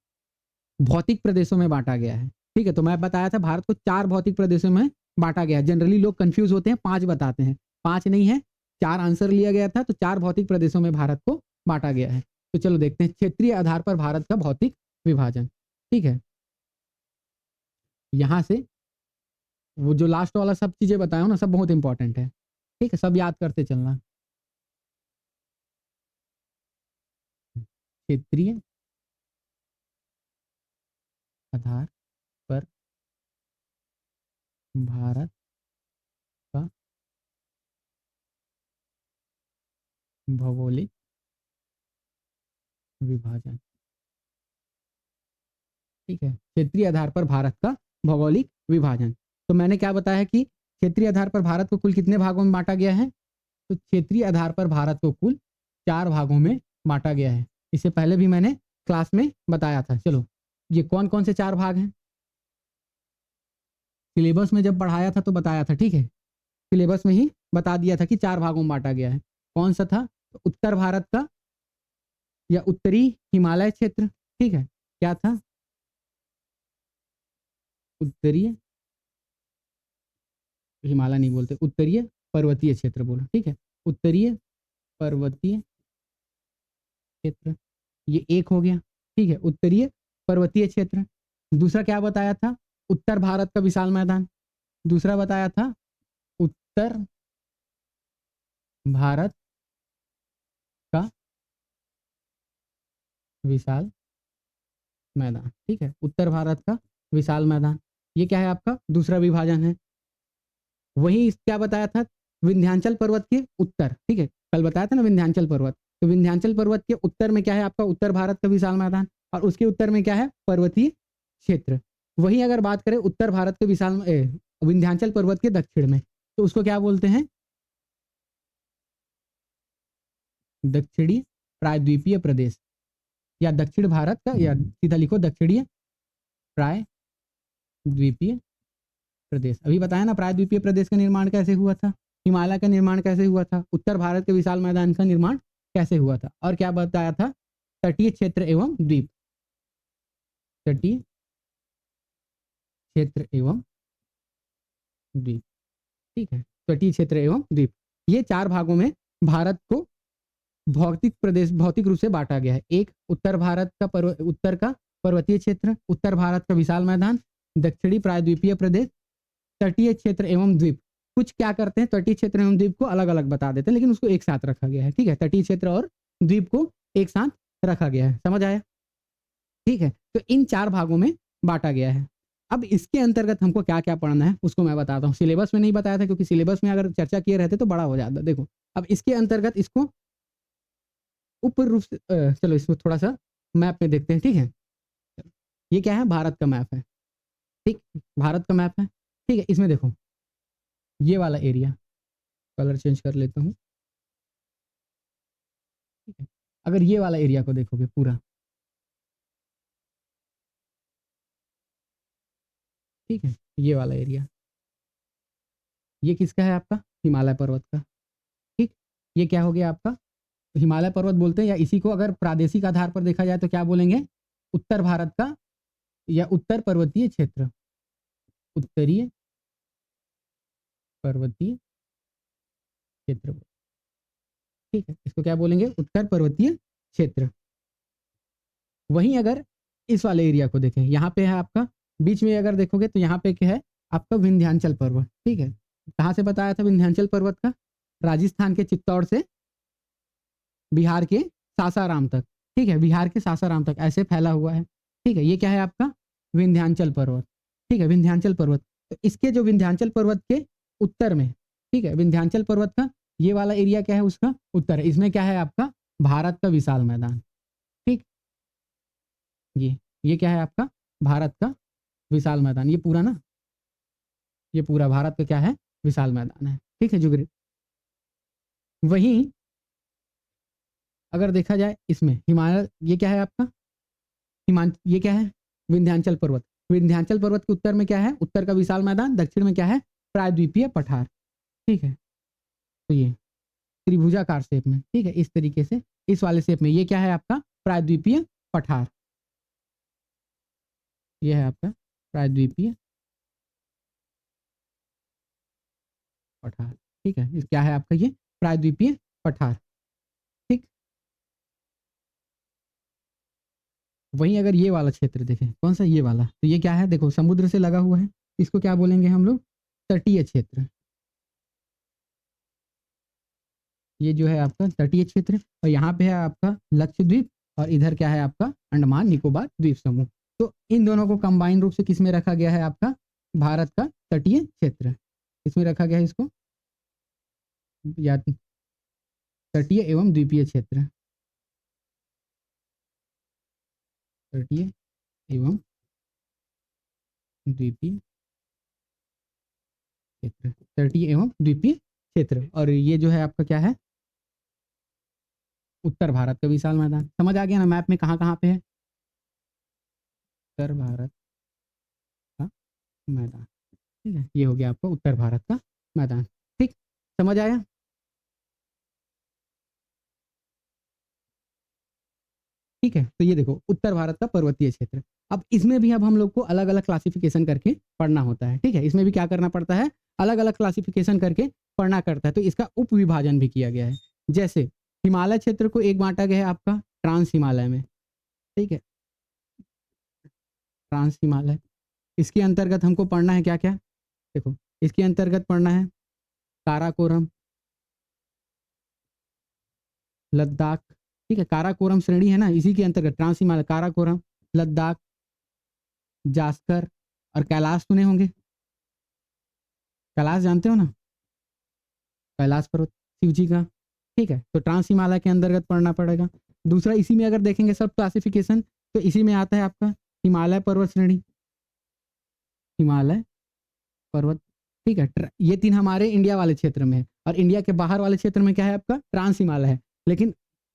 भौतिक प्रदेशों में बांटा गया है। ठीक है, तो मैं बताया था भारत को 4 भौतिक प्रदेशों में बांटा गया है। जनरली लोग कंफ्यूज होते हैं, 5 बताते हैं, 5 नहीं है, 4 आंसर लिया गया था, तो 4 भौतिक प्रदेशों में भारत को बांटा गया है। तो चलो देखते हैं क्षेत्रीय आधार पर भारत का भौतिक विभाजन। ठीक है, यहां से वो जो लास्ट वाला सब चीजें बताया ना, सब बहुत इंपॉर्टेंट है। ठीक है, सब याद करते चलना। क्षेत्रीय आधार पर भारत का भौगोलिक विभाजन। ठीक है, क्षेत्रीय आधार पर भारत का भौगोलिक विभाजन। तो मैंने क्या बताया कि क्षेत्रीय आधार पर भारत को कुल कितने भागों में बांटा गया है, तो क्षेत्रीय आधार पर भारत को कुल 4 भागों में बांटा गया है। इससे पहले भी मैंने क्लास में बताया था। चलो, ये कौन कौन से 4 भाग हैं, सिलेबस में जब पढ़ाया था तो बताया था। ठीक है, सिलेबस में ही बता दिया था कि 4 भागों में बांटा गया है। कौन सा था, तो उत्तर भारत का या उत्तरी हिमालय क्षेत्र। ठीक है, क्या था, उत्तरीय हिमालय नहीं बोलते, उत्तरीय पर्वतीय क्षेत्र बोलो। ठीक है, उत्तरीय पर्वतीय क्षेत्र, ये एक हो गया। ठीक है, उत्तरीय पर्वतीय क्षेत्र। दूसरा क्या बताया था, उत्तर भारत का विशाल मैदान। दूसरा बताया था उत्तर भारत का विशाल मैदान। ठीक है, उत्तर भारत का विशाल मैदान, ये क्या है आपका दूसरा विभाजन है। वही क्या बताया था, विंध्याचल पर्वत के उत्तर। ठीक है, कल बताया था ना विंध्याचल पर्वत, तो विंध्याचल पर्वत के उत्तर में क्या है आपका उत्तर भारत का विशाल मैदान, और उसके उत्तर में क्या है पर्वतीय क्षेत्र। वही अगर बात करें उत्तर भारत के विशाल विंध्याचल पर्वत के दक्षिण में, तो उसको क्या बोलते हैं, दक्षिणी प्रायद्वीपीय प्रदेश, या दक्षिण भारत का, या सीधा लिखो दक्षिणीय प्रायद्वीपीय प्रदेश। अभी बताया ना प्रायद्वीपीय प्रदेश का निर्माण कैसे हुआ था, हिमालय का निर्माण कैसे हुआ था, उत्तर भारत के विशाल मैदान का निर्माण कैसे हुआ था, और क्या बताया था, तटीय क्षेत्र एवं द्वीप, तटीय क्षेत्र एवं द्वीप, ठीक है, तटीय क्षेत्र एवं द्वीप, ये 4 भागों में भारत को भौतिक रूप से बांटा गया है। एक उत्तर भारत का उत्तर का पर्वतीय क्षेत्र, उत्तर भारत का विशाल मैदान, दक्षिणी प्रायद्वीपीय प्रदेश, तटीय क्षेत्र एवं द्वीप। कुछ क्या करते हैं, तटीय क्षेत्र एवं द्वीप को अलग अलग बता देते हैं, लेकिन उसको एक साथ रखा गया है, ठीक है, तटीय क्षेत्र और द्वीप को एक साथ रखा गया है, समझ आया, ठीक है। तो इन 4 भागों में बांटा गया है। अब इसके अंतर्गत हमको क्या क्या पढ़ना है उसको मैं बताता हूँ। सिलेबस में नहीं बताया था, क्योंकि सिलेबस में अगर चर्चा किए रहते तो बड़ा हो जाता। देखो अब इसके अंतर्गत इसको ऊपर रूप से चलो इसमें थोड़ा सा मैप में देखते हैं, ठीक है। ये क्या है, भारत का मैप है, ठीक, भारत का मैप है, ठीक है। इसमें देखो ये वाला एरिया, कलर चेंज कर लेता हूँ, ठीक है। अगर ये वाला एरिया को देखोगे पूरा, ठीक है, ये वाला एरिया, ये किसका है, आपका हिमालय पर्वत का, ठीक। ये क्या हो गया आपका हिमालय पर्वत बोलते हैं, या इसी को अगर प्रादेशिक आधार पर देखा जाए तो क्या बोलेंगे, उत्तर भारत का या उत्तर पर्वतीय क्षेत्र, उत्तरीय पर्वतीय क्षेत्र, ठीक है, इसको क्या बोलेंगे, उत्तर पर्वतीय क्षेत्र। वहीं अगर इस वाले एरिया को देखें, यहाँ पे है आपका, बीच में अगर देखोगे तो यहाँ पे क्या है आपका विंध्याचल पर्वत, ठीक है। कहाँ से बताया था विंध्याचल पर्वत का, राजस्थान के चित्तौड़ से बिहार के सासाराम तक, ठीक है, बिहार के सासाराम तक ऐसे फैला हुआ है, ठीक है। ये क्या है आपका विंध्याचल पर्वत, ठीक है, विंध्याचल पर्वत। तो इसके जो विंध्याचल पर्वत के उत्तर में, ठीक है, विंध्याचल पर्वत का ये वाला एरिया क्या है, उसका उत्तर है। इसमें क्या है आपका भारत का विशाल मैदान, ठीक, ये क्या है आपका भारत का विशाल मैदान, ये पूरा ना, ये पूरा भारत का क्या है विशाल मैदान है, ठीक है जुगरी। वहीं अगर देखा जाए इसमें हिमालय, ये क्या है आपका ये क्या है विंध्याचल पर्वत, विंध्याचल पर्वत के उत्तर में क्या है, उत्तर का विशाल मैदान, दक्षिण में क्या है प्रायद्वीपीय पठार, ठीक है। तो ये त्रिभुजाकार शेप में, ठीक है, इस तरीके से इस वाले शेप में, ये क्या है आपका प्रायद्वीपीय पठार, ये है आपका प्रायद्वीपीय पठार, ठीक है, क्या है आपका ये प्रायद्वीपीय पठार, ठीक। वहीं अगर ये वाला क्षेत्र देखें, कौन सा ये वाला, तो ये क्या है, देखो समुद्र से लगा हुआ है, इसको क्या बोलेंगे हम लोग तटीय क्षेत्र, ये जो है आपका तटीय क्षेत्र। और यहाँ पे है आपका लक्षद्वीप, और इधर क्या है आपका अंडमान निकोबार द्वीप समूह। तो इन दोनों को कंबाइन रूप से किसमें रखा गया है, आपका भारत का तटीय क्षेत्र, इसमें रखा गया है इसको, या तटीय एवं द्वीपीय क्षेत्र, तटीय एवं द्वीपीय क्षेत्र, तटीय एवं द्वीपीय क्षेत्र। और ये जो है आपका क्या है उत्तर भारत का विशाल मैदान। समझ आ गया ना मैप में कहाँ कहाँ पे है, उत्तर भारत का मैदान, ठीक है, ये हो गया आपका उत्तर भारत का मैदान, ठीक, समझ आया। ठीक है, तो ये देखो उत्तर भारत का पर्वतीय क्षेत्र। अब इसमें भी अब हम लोग को अलग अलग क्लासिफिकेशन करके पढ़ना होता है, ठीक है, इसमें भी क्या करना पड़ता है अलग अलग क्लासिफिकेशन करके पढ़ना करता है। तो इसका उप विभाजन भी किया गया है। जैसे हिमालय क्षेत्र को एक बांटा गया है आपका ट्रांस हिमालय में, ठीक है, ट्रांस हिमालय। इसके अंतर्गत हमको पढ़ना है क्या क्या, देखो इसके अंतर्गत पढ़ना है काराकोरम, लद्दाख, ठीक है, काराकोरम श्रेणी है ना, इसी के अंतर्गत ट्रांस हिमालय, काराकोरम, लद्दाख, जास्कर और कैलाश सुने होंगे, कैलाश जानते हो ना, कैलाश पर्वत शिव जी का, ठीक है। तो ट्रांस हिमालय के अंतर्गत पढ़ना पड़ेगा। दूसरा इसी में अगर देखेंगे सब क्लासिफिकेशन, तो इसी में आता है आपका हिमालय पर्वत श्रेणी, हिमालय पर्वत, ठीक है। ये 3 हमारे इंडिया वाले क्षेत्र में है, और इंडिया के बाहर वाले क्षेत्र में क्या है आपका ट्रांस हिमालय है। लेकिन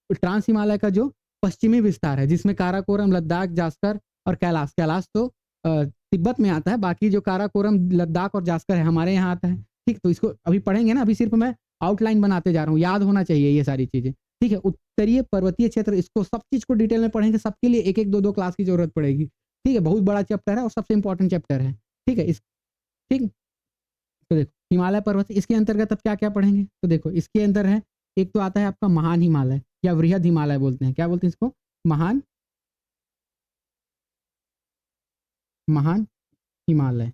ट्रांस हिमालय का जो पश्चिमी विस्तार है, जिसमें काराकोरम, लद्दाख, जास्कर और कैलाश, कैलाश तो तिब्बत में आता है, बाकी जो काराकोरम, लद्दाख और जास्कर है हमारे यहाँ आता है, ठीक। तो इसको अभी पढ़ेंगे ना, अभी सिर्फ मैं आउटलाइन बनाते जा रहा हूँ, याद होना चाहिए ये सारी चीजें। ठीक है, उत्तरीय पर्वतीय क्षेत्र, इसको सब चीज को डिटेल में पढ़ेंगे, सबके लिए एक एक दो दो क्लास की जरूरत पड़ेगी। ठीक है, बहुत बड़ा चैप्टर है और सबसे इंपॉर्टेंट चैप्टर है। ठीक है, इस ठीक, तो देखो हिमालय पर्वत, इसके अंतर्गत अब क्या क्या पढ़ेंगे, तो देखो इसके अंदर है, एक तो आता है आपका महान हिमालय या वृहद हिमालय बोलते हैं, क्या बोलते हैं इसको, महान महान हिमालय,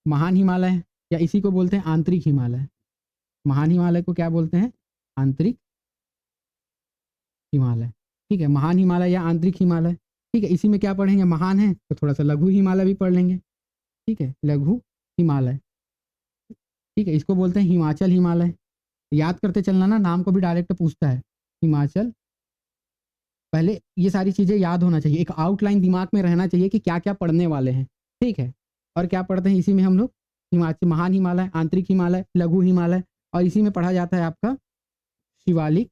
महान हिमालय, या इसी को बोलते हैं आंतरिक हिमालय। महान हिमालय को क्या बोलते हैं, आंतरिक हिमालय। ठीक है, महान हिमालय या आंतरिक हिमालय। ठीक है, इसी में क्या पढ़ेंगे, महान है तो थोड़ा सा लघु हिमालय भी पढ़ लेंगे। ठीक है, लघु हिमालय। ठीक है, इसको बोलते हैं हिमाचल हिमालय। याद करते चलना ना, नाम को भी डायरेक्ट पूछता है, हिमाचल। पहले ये सारी चीजें याद होना चाहिए, एक आउटलाइन दिमाग में रहना चाहिए कि क्या क्या पढ़ने वाले हैं। ठीक है, और क्या पढ़ते हैं इसी में हम लोग, हिमाचल, महान हिमालय, आंतरिक हिमालय, लघु हिमालय, और इसी में पढ़ा जाता है आपका शिवालिक,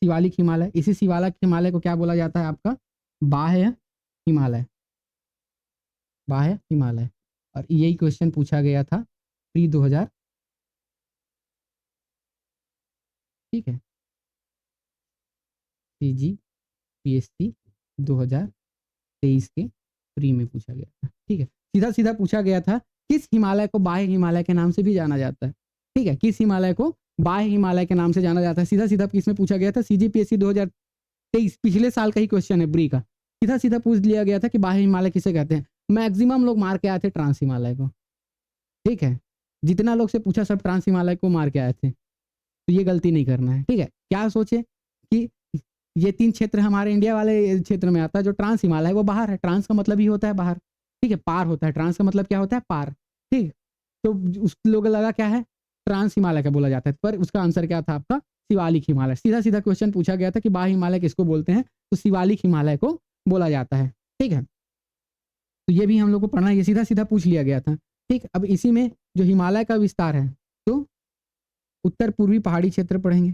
शिवालिक हिमालय। इसी शिवालिक हिमालय को क्या बोला जाता है आपका, बाह्य हिमालय, बाह्य हिमालय। और यही क्वेश्चन पूछा गया था प्री 2000। ठीक है, सीजी पीएससी 2023 के प्री में पूछा गया था। ठीक है, सीधा सीधा पूछा गया था, किस हिमालय को बाह्य हिमालय के नाम से भी जाना जाता है। ठीक है, किस हिमालय को बाह्य हिमालय के नाम से जाना जाता है, सीधा सीधा किसमें पूछा गया था, सीजीपीएससी 2023, पिछले साल का ही क्वेश्चन है ब्री का। सीधा सीधा पूछ लिया गया था कि बाह्य हिमालय किसे कहते हैं। मैक्सिमम लोग मार के आए थे ट्रांस हिमालय को। ठीक है, जितना लोग से पूछा सब ट्रांस हिमालय को मार के आए थे, तो ये गलती नहीं करना है। ठीक है, क्या सोचे कि ये 3 क्षेत्र हमारे इंडिया वाले क्षेत्र में आता है, जो ट्रांस हिमालय है वो बाहर है, ट्रांस का मतलब ही होता है बाहर। ठीक है, पार होता है, ट्रांस का मतलब क्या होता है, पार। ठीक, तो उस लोग लगा क्या है, ट्रांस हिमालय का बोला जाता है, पर उसका आंसर क्या था आपका, शिवालिक हिमालय। सीधा सीधा क्वेश्चन पूछा गया था कि बाह्य हिमालय किसको बोलते हैं, तो शिवालिक हिमालय को बोला जाता है। ठीक है, तो ये भी हम लोग को पढ़ना है, ये सीधा सीधा पूछ लिया गया था। ठीक, अब इसी में जो हिमालय का विस्तार है, तो उत्तर पूर्वी पहाड़ी क्षेत्र पढ़ेंगे।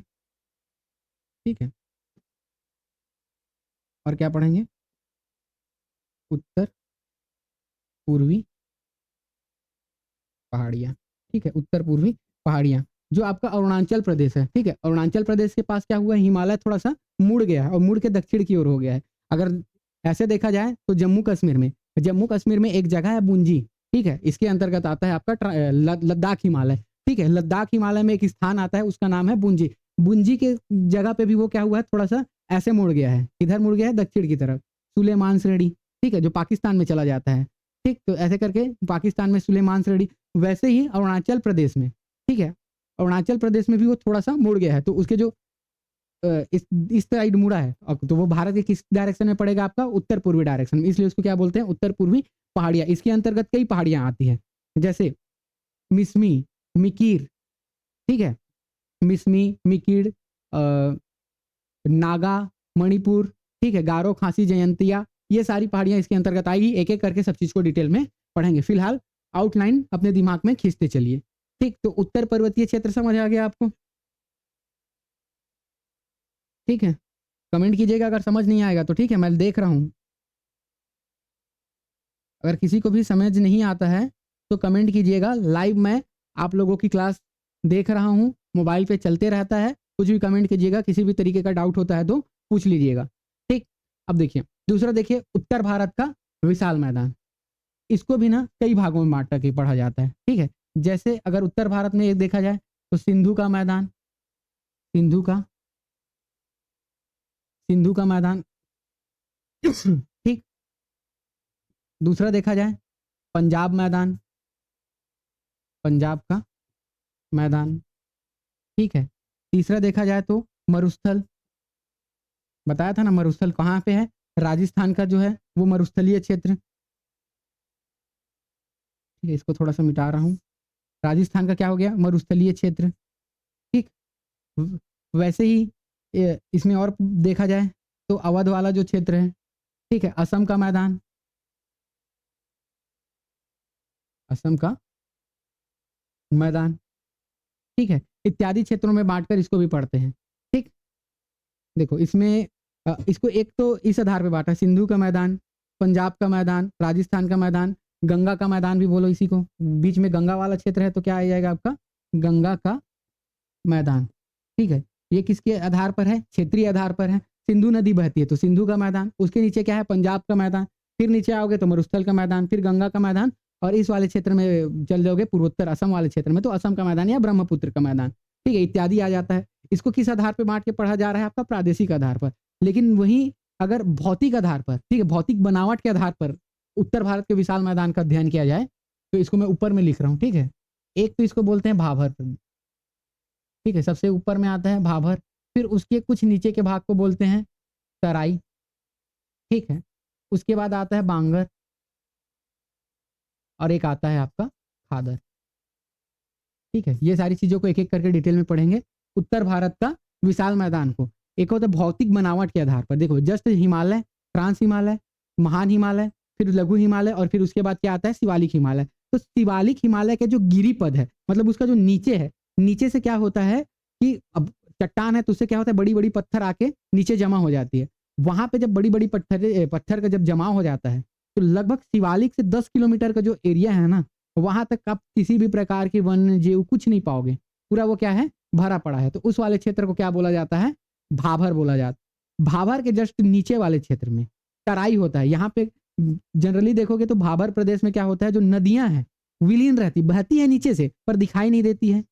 ठीक है, और क्या पढ़ेंगे, उत्तर पूर्वी पहाड़ियाँ। ठीक है, उत्तर पूर्वी पहाड़ियाँ, जो आपका अरुणाचल प्रदेश है। ठीक है, अरुणाचल प्रदेश के पास क्या हुआ है, हिमालय थोड़ा सा मुड़ गया है और मुड़ के दक्षिण की ओर हो गया है। अगर ऐसे देखा जाए तो जम्मू कश्मीर में एक जगह है बुंजी। ठीक है, इसके अंतर्गत आता है आपका लद्दाख हिमालय। ठीक है, लद्दाख हिमालय में एक स्थान आता है, उसका नाम है बुंजी। बुंजी के जगह पे भी वो क्या हुआ है, थोड़ा सा ऐसे मुड़ गया है, इधर मुड़ गया है दक्षिण की तरफ, सुलेमान श्रेणी। ठीक है, जो पाकिस्तान में चला जाता है। ठीक, तो ऐसे करके पाकिस्तान में सुलेमान श्रेणी, वैसे ही अरुणाचल प्रदेश में, ठीक है, अरुणाचल प्रदेश में भी वो थोड़ा सा मुड़ गया है, तो उसके जो इस साइड मुड़ा है, तो वो भारत के किस डायरेक्शन में पड़ेगा, आपका उत्तर पूर्वी डायरेक्शन में, इसलिए उसको क्या बोलते हैं, उत्तर पूर्वी पहाड़ियाँ। इसके अंतर्गत कई पहाड़ियाँ आती हैं, जैसे मिसमी, मिकीर। ठीक है, मिसमी, मिकीर, नागा, मणिपुर। ठीक है, गारो, खासी, जयंतिया, ये सारी पहाड़ियाँ इसके अंतर्गत आएगी। एक एक करके सब चीज़ को डिटेल में पढ़ेंगे, फिलहाल आउटलाइन अपने दिमाग में खींचते चलिए। ठीक, तो उत्तर पर्वतीय क्षेत्र समझ आ गया आपको। ठीक है, कमेंट कीजिएगा अगर समझ नहीं आएगा तो। ठीक है, मैं देख रहा हूँ, अगर किसी को भी समझ नहीं आता है तो कमेंट कीजिएगा। लाइव मैं आप लोगों की क्लास देख रहा हूँ, मोबाइल पे चलते रहता है, कुछ भी कमेंट कीजिएगा, किसी भी तरीके का डाउट होता है तो पूछ लीजिएगा। ठीक, अब देखिए दूसरा, देखिए उत्तर भारत का विशाल मैदान, इसको भी ना कई भागों में बांट के पढ़ा जाता है। ठीक है, जैसे अगर उत्तर भारत में एक देखा जाए तो सिंधु का मैदान, सिंधु का सिंधु का मैदान। ठीक, दूसरा देखा जाए पंजाब मैदान, पंजाब का मैदान। ठीक है, तीसरा देखा जाए तो मरुस्थल, बताया था ना मरुस्थल कहाँ पे है, राजस्थान का जो है वो मरुस्थलीय क्षेत्र। ठीक है, इसको थोड़ा सा मिटा रहा हूँ, राजस्थान का क्या हो गया, मरुस्थलीय क्षेत्र। ठीक, वैसे ही इसमें और देखा जाए तो अवध वाला जो क्षेत्र है, ठीक है, असम का मैदान, असम का मैदान। ठीक है, इत्यादि क्षेत्रों में बांटकर इसको भी पढ़ते हैं। ठीक, देखो इसमें इसको एक तो इस आधार पे बांटा, सिंधु का मैदान, पंजाब का मैदान, राजस्थान का मैदान, गंगा का मैदान भी बोलो इसी को, बीच में गंगा वाला क्षेत्र है तो क्या आ जाएगा आपका, गंगा का मैदान। ठीक है, ये किसके आधार पर है? क्षेत्रीय आधार पर है। सिंधु नदी बहती है तो सिंधु का मैदान, उसके नीचे क्या है? पंजाब का मैदान, फिर नीचे आओगे तो मरुस्थल का मैदान, फिर गंगा का मैदान, और इस वाले क्षेत्र में चल जाओगे पूर्वोत्तर असम वाले क्षेत्र में तो असम का मैदान या ब्रह्मपुत्र का मैदान, ठीक है, इत्यादि आ जाता है। इसको किस आधार पर बांट के पढ़ा जा रहा है? आपका प्रादेशिक आधार पर। लेकिन वहीं अगर भौतिक आधार पर, ठीक है, भौतिक बनावट के आधार पर उत्तर भारत के विशाल मैदान का अध्ययन किया जाए तो इसको मैं ऊपर में लिख रहा हूँ, ठीक है। एक तो इसको बोलते हैं भाभर, ठीक है, सबसे ऊपर में आता है भाभर, फिर उसके कुछ नीचे के भाग को बोलते हैं तराई, ठीक है, उसके बाद आता है बांगर, और एक आता है आपका खादर, ठीक है। ये सारी चीजों को एक एक करके डिटेल में पढ़ेंगे। उत्तर भारत का विशाल मैदान को एक होता है भौतिक बनावट के आधार पर, देखो जस्ट हिमालय, ट्रांस हिमालय, महान हिमालय, फिर लघु हिमालय, और फिर उसके बाद क्या आता है? शिवालिक हिमालय। तो शिवालिक हिमालय के जो गिरिपद है, मतलब उसका जो नीचे है, नीचे से क्या होता है कि अब चट्टान है तो उससे क्या होता है? बड़ी बड़ी पत्थर आके नीचे जमा हो जाती है। वहां पे जब बड़ी बड़ी पत्थर का जब जमा हो जाता है तो लगभग शिवालिक से 10 किलोमीटर का जो एरिया है ना, वहां तक आप किसी भी प्रकार की वन्य जीव कुछ नहीं पाओगे, पूरा वो क्या है? भरा पड़ा है। तो उस वाले क्षेत्र को क्या बोला जाता है? भाभर बोला जाता है। भाभर के जस्ट नीचे वाले क्षेत्र में तराई होता है। यहाँ पे जनरली देखोगे तो भाभर प्रदेश में क्या होता है? जो नदियां हैं विलीन रहती, बहती है नीचे से पर दिखाई नहीं देती है,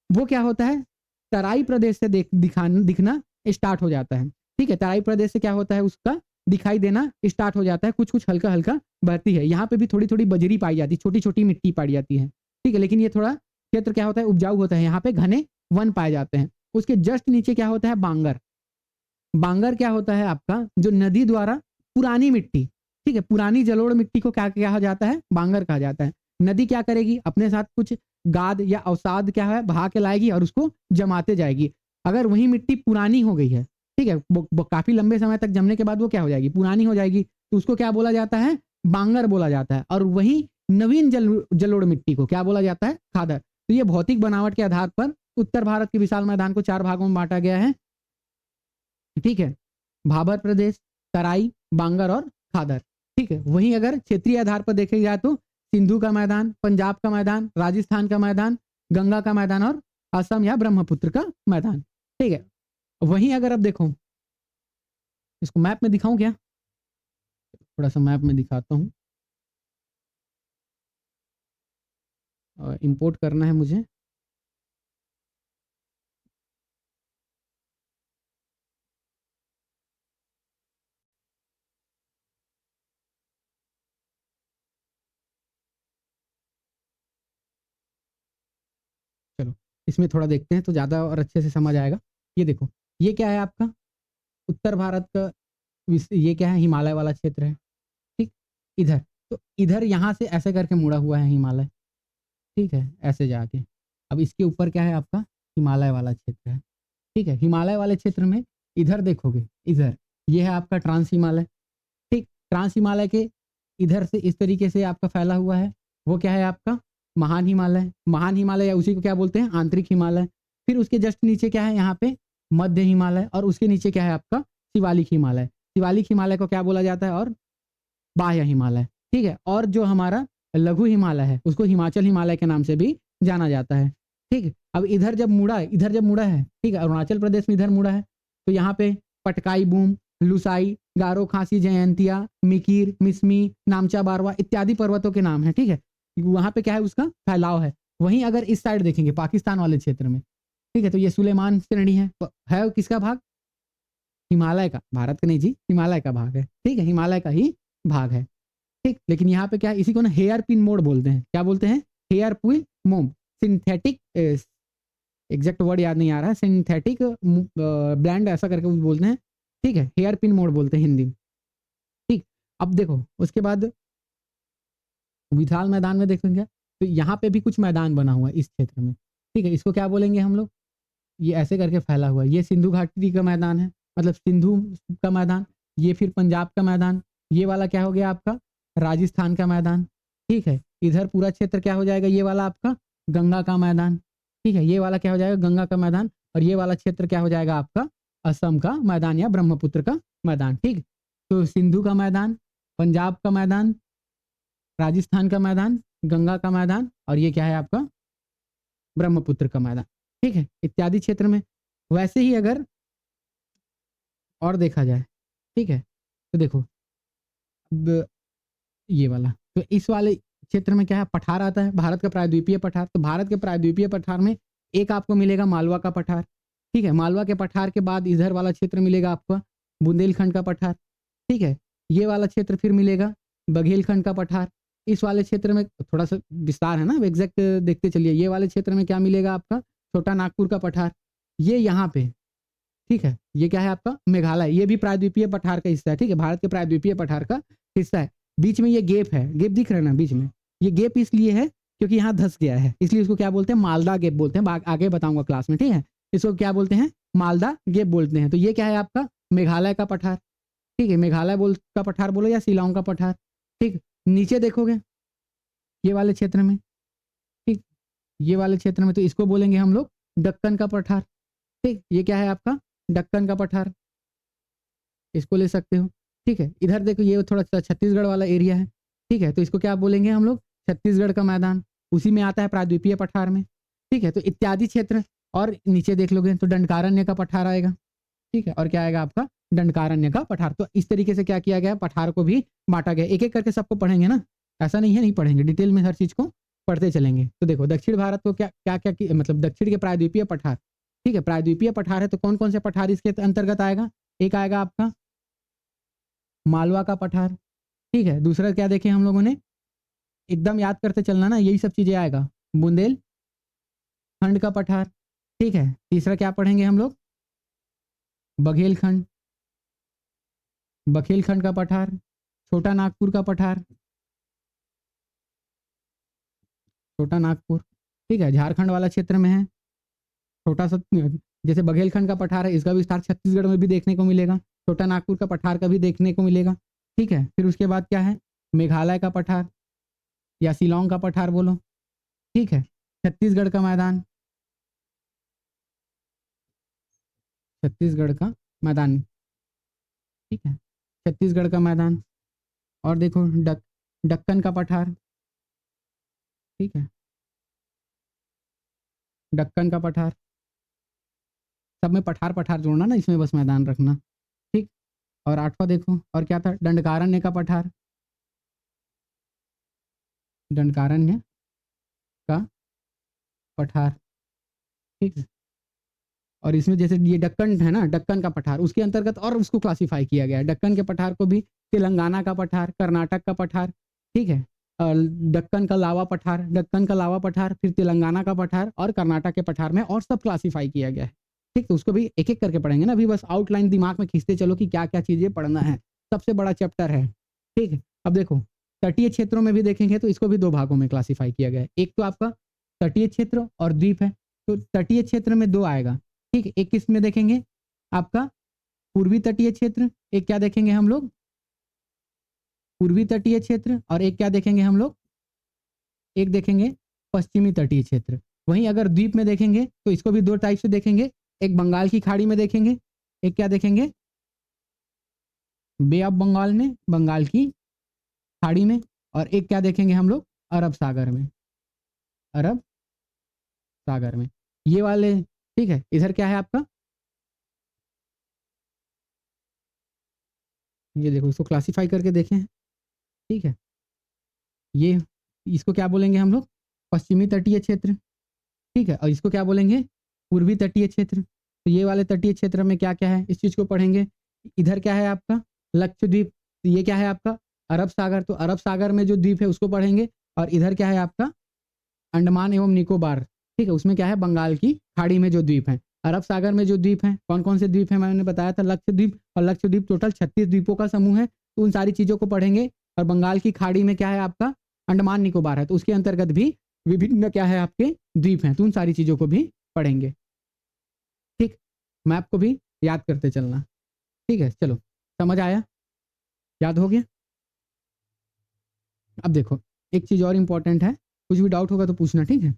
वो क्या होता है? तराई प्रदेश से दिखना स्टार्ट हो जाता है, ठीक है। तराई प्रदेश से क्या होता है? उसका दिखाई देना स्टार्ट हो जाता है, कुछ कुछ हल्का हल्का बहती है। यहाँ पे भी थोड़ी थोड़ी बजरी पाई जाती है, छोटी छोटी मिट्टी पाई जाती है, ठीक है। लेकिन ये थोड़ा क्षेत्र क्या होता है? उपजाऊ होता है, यहाँ पे घने वन पाए जाते हैं। उसके जस्ट नीचे क्या होता है? बांगर। बांगर क्या होता है आपका? जो नदी द्वारा पुरानी मिट्टी, ठीक है, पुरानी जलोढ़ मिट्टी को क्या कहा जाता है? बांगर कहा जाता है। नदी क्या करेगी? अपने साथ कुछ गाद या अवसाद क्या है? बहा के लाएगी और उसको जमाते जाएगी। अगर वही मिट्टी पुरानी हो गई है, ठीक है, वो काफी लंबे समय तक जमने के बाद वो क्या हो जाएगी? पुरानी हो जाएगी, तो उसको क्या बोला जाता है? बांगर बोला जाता है। और वही नवीन जलोढ़ मिट्टी को क्या बोला जाता है? खादर। तो ये भौतिक बनावट के आधार पर उत्तर भारत के विशाल मैदान को 4 भागों में बांटा गया है, ठीक है। भाबर प्रदेश, तराई, बांगर और खादर, ठीक है। वहीं अगर क्षेत्रीय आधार पर देखे जाए तो सिंधु का मैदान, पंजाब का मैदान, राजस्थान का मैदान, गंगा का मैदान और असम या ब्रह्मपुत्र का मैदान, ठीक है। वहीं अगर अब देखो, इसको मैप में दिखाऊं क्या? थोड़ा सा मैप में दिखाता हूँ, इंपोर्ट करना है मुझे। चलो इसमें थोड़ा देखते हैं तो ज़्यादा और अच्छे से समझ आएगा। ये देखो, ये क्या है आपका? उत्तर भारत का ये क्या है? हिमालय वाला क्षेत्र है, ठीक। इधर तो इधर यहाँ से ऐसे करके मुड़ा हुआ है हिमालय, ठीक है, ऐसे जाके अब इसके ऊपर क्या है आपका? हिमालय वाला क्षेत्र है, ठीक है। हिमालय वाले क्षेत्र में इधर देखोगे, इधर ये है आपका ट्रांस हिमालय, ठीक। ट्रांस हिमालय के इधर से इस तरीके से आपका फैला हुआ है, वो क्या है आपका? महान हिमालय। महान हिमालय या उसी को क्या बोलते हैं? आंतरिक हिमालय। फिर उसके जस्ट नीचे क्या है? यहाँ पे मध्य हिमालय, और उसके नीचे क्या है आपका? शिवालिक हिमालय। शिवालिक हिमालय को क्या बोला जाता है? और बाह्य हिमालय, ठीक है। और जो हमारा लघु हिमालय है उसको हिमाचल हिमालय के नाम से भी जाना जाता है, ठीक है। अब इधर जब मुड़ा है, ठीक है, अरुणाचल प्रदेश में इधर मुड़ा है तो यहाँ पे पटकाई बूम, लुसाई, गारो खासी, जयंतिया, मिकीर, मिसमी, नामचा बारवा इत्यादि पर्वतों के नाम है, ठीक है। वहां पे क्या है? उसका फैलाव है। वहीं अगर इस साइड देखेंगे पाकिस्तान वाले क्षेत्र में, ठीक है, तो ये सुलेमान श्रेणी है किसका भाग? हिमालय का, भारत का नहीं जी, हिमालय का भाग है, ठीक है, हिमालय का ही भाग है, ठीक। लेकिन यहाँ पे क्या है? इसी को ना हेयर पिन मोड बोलते हैं। क्या बोलते हैं? Hairpin mode. Synthetic, exact word याद नहीं आ रहा है, सिंथेटिक ब्लैंड ऐसा करके कुछ बोलते हैं, ठीक है, हेयर पिन मोड बोलते हैं हिंदी में, ठीक। अब देखो उसके बाद विशाल मैदान में देखेंगे तो यहाँ पे भी कुछ मैदान बना हुआ है इस क्षेत्र में, ठीक है। इसको क्या बोलेंगे हम लोग? ये ऐसे करके फैला हुआ है। ये सिंधु घाटी का मैदान है, मतलब सिंधु का मैदान। ये फिर पंजाब का मैदान। ये वाला क्या हो गया आपका? राजस्थान का मैदान, ठीक है। इधर पूरा क्षेत्र क्या हो जाएगा? ये वाला आपका गंगा का मैदान, ठीक है। ये वाला क्या हो जाएगा? गंगा का मैदान। और ये वाला क्षेत्र क्या हो जाएगा आपका? असम का मैदान या ब्रह्मपुत्र का मैदान, ठीक। तो सिंधु का मैदान, पंजाब का मैदान, राजस्थान का मैदान, गंगा का मैदान, और ये क्या है आपका? ब्रह्मपुत्र का मैदान, ठीक है, इत्यादि क्षेत्र में। वैसे ही अगर और देखा जाए, ठीक है, तो देखो अब ये वाला, तो इस वाले क्षेत्र में क्या है, पठार आता है, भारत का प्रायद्वीपीय पठार। तो भारत के प्रायद्वीपीय पठार में एक आपको मिलेगा मालवा का पठार, ठीक है। मालवा के पठार के बाद इधर वाला क्षेत्र मिलेगा आपका बुंदेलखंड का पठार, ठीक है। ये वाला क्षेत्र फिर मिलेगा बघेलखंड का पठार। इस वाले क्षेत्र में थोड़ा सा विस्तार है ना, एग्जैक्ट देखते चलिए। ये वाले क्षेत्र में क्या मिलेगा आपका, छोटा नागपुर का पठार। ये यहाँ पे, ठीक है, ये क्या है आपका मेघालय, ये भी प्रायद्वीपीय पठार का हिस्सा है, ठीक है, भारत के प्रायद्वीपीय पठार का हिस्सा है। बीच में ये गेप है, गेप दिख रहा है ना बीच में, ये गेप इसलिए है क्योंकि यहाँ धंस गया है, इसलिए इसको क्या बोलते हैं, मालदा गेप बोलते हैं। आगे बताऊंगा क्लास में, ठीक है। इसको क्या बोलते हैं, मालदा गेप बोलते हैं। तो ये क्या है आपका मेघालय का पठार, ठीक है, मेघालय का पठार बोलो या शिलांग का पठार, ठीक। नीचे देखोगे ये वाले क्षेत्र में, ठीक, ये वाले क्षेत्र में तो इसको बोलेंगे हम लोग दक्कन का पठार, ठीक। ये क्या है आपका दक्कन का पठार, इसको ले सकते हो, ठीक है। इधर देखो ये थोड़ा सा छत्तीसगढ़ वाला एरिया है, ठीक है, तो इसको क्या बोलेंगे हम लोग छत्तीसगढ़ का मैदान, उसी में आता है प्रायद्वीपीय पठार में, ठीक है। तो इत्यादि क्षेत्र, और नीचे देख लोगे तो दंडकारण्य का पठार आएगा, ठीक है, और क्या आएगा आपका दंडकारण्य का पठार। तो इस तरीके से क्या किया गया, पठार को भी बांटा गया। एक एक करके सबको पढ़ेंगे ना, ऐसा नहीं है नहीं पढ़ेंगे, डिटेल में हर चीज को पढ़ते चलेंगे। तो देखो दक्षिण भारत को क्या क्या क्या मतलब दक्षिण के प्रायद्वीपीय पठार, ठीक है, प्रायद्वीपीय पठार है, तो कौन कौन से पठार इसके अंतर्गत आएगा, एक आएगा आपका मालवा का पठार, ठीक है। दूसरा क्या देखे हम लोगों ने, एकदम याद करते चलना ना, यही सब चीजें आएगा, बुंदेलखंड का पठार, ठीक है। तीसरा क्या पढ़ेंगे हम लोग, बघेलखंड, बघेलखंड का पठार, छोटा नागपुर का पठार, छोटा नागपुर, ठीक है, झारखंड वाला क्षेत्र में है। छोटा सा जैसे बघेलखंड का पठार है, इसका विस्तार छत्तीसगढ़ में भी देखने को मिलेगा, छोटा नागपुर का पठार का भी देखने को मिलेगा, ठीक है। फिर उसके बाद क्या है, मेघालय का पठार या शिलोंग का पठार बोलो, ठीक है। छत्तीसगढ़ का मैदान, छत्तीसगढ़ का मैदान, ठीक है, छत्तीसगढ़ का मैदान। और देखो दक्कन का पठार, ठीक है, दक्कन का पठार, सब में पठार पठार जोड़ना ना, इसमें बस मैदान रखना, ठीक। और आठवां देखो, और क्या था, दंडकारण्य का पठार, दंडकारण्य का पठार, ठीक है। और इसमें जैसे ये दक्कन है ना, दक्कन का पठार, उसके अंतर्गत और उसको क्लासिफाई किया गया है। दक्कन के पठार को भी तेलंगाना का पठार, कर्नाटक का पठार, ठीक है, और दक्कन का लावा पठार, दक्कन का लावा पठार, फिर तेलंगाना का पठार और कर्नाटक के पठार में और सब क्लासिफाई किया गया है, ठीक। तो उसको भी एक एक करके पढ़ेंगे ना, अभी बस आउटलाइन दिमाग में खींचते चलो कि क्या क्या चीजें पढ़ना है, सबसे बड़ा चैप्टर है, ठीक है। अब देखो तटीय क्षेत्रों में भी देखेंगे तो इसको भी दो भागों में क्लासिफाई किया गया है। एक तो आपका तटीय क्षेत्र और द्वीप है। तो तटीय क्षेत्र में दो आएगा, ठीक है। एक किस में देखेंगे, आपका पूर्वी तटीय क्षेत्र, एक क्या देखेंगे हम लोग, पूर्वी तटीय क्षेत्र, और एक क्या देखेंगे हम लोग, एक देखेंगे पश्चिमी तटीय क्षेत्र। वहीं अगर द्वीप में देखेंगे तो इसको भी दो टाइप से देखेंगे, एक बंगाल की खाड़ी में देखेंगे, एक क्या देखेंगे बे ऑफ बंगाल में, बंगाल की खाड़ी में, और एक क्या देखेंगे हम लोग अरब सागर में, अरब सागर में, ये वाले, ठीक है। इधर क्या है आपका, ये देखो इसको क्लासिफाई करके देखें, ठीक है। ये इसको क्या बोलेंगे हम लोग पश्चिमी तटीय क्षेत्र, ठीक है, और इसको क्या बोलेंगे पूर्वी तटीय क्षेत्र। तो ये वाले तटीय क्षेत्र में क्या क्या है, इस चीज को पढ़ेंगे। इधर क्या है आपका लक्षद्वीप, तो ये क्या है आपका अरब सागर, तो अरब सागर में जो द्वीप है उसको पढ़ेंगे। और इधर क्या है आपका अंडमान एवं निकोबार, ठीक है, उसमें क्या है बंगाल की खाड़ी में जो द्वीप है। अरब सागर में जो द्वीप है, कौन कौन से द्वीप है, मैंने बताया था लक्षद्वीप, और लक्षद्वीप टोटल 36 द्वीपों का समूह है, तो उन सारी चीजों को पढ़ेंगे। और बंगाल की खाड़ी में क्या है आपका अंडमान निकोबार है, तो उसके अंतर्गत भी विभिन्न क्या है आपके द्वीप हैं, तो उन सारी चीजों को भी पढ़ेंगे, ठीक। मैप को भी याद करते चलना, ठीक है। चलो समझ आया, याद हो गया। अब देखो एक चीज और इंपॉर्टेंट है, कुछ भी डाउट होगा तो पूछना, ठीक है।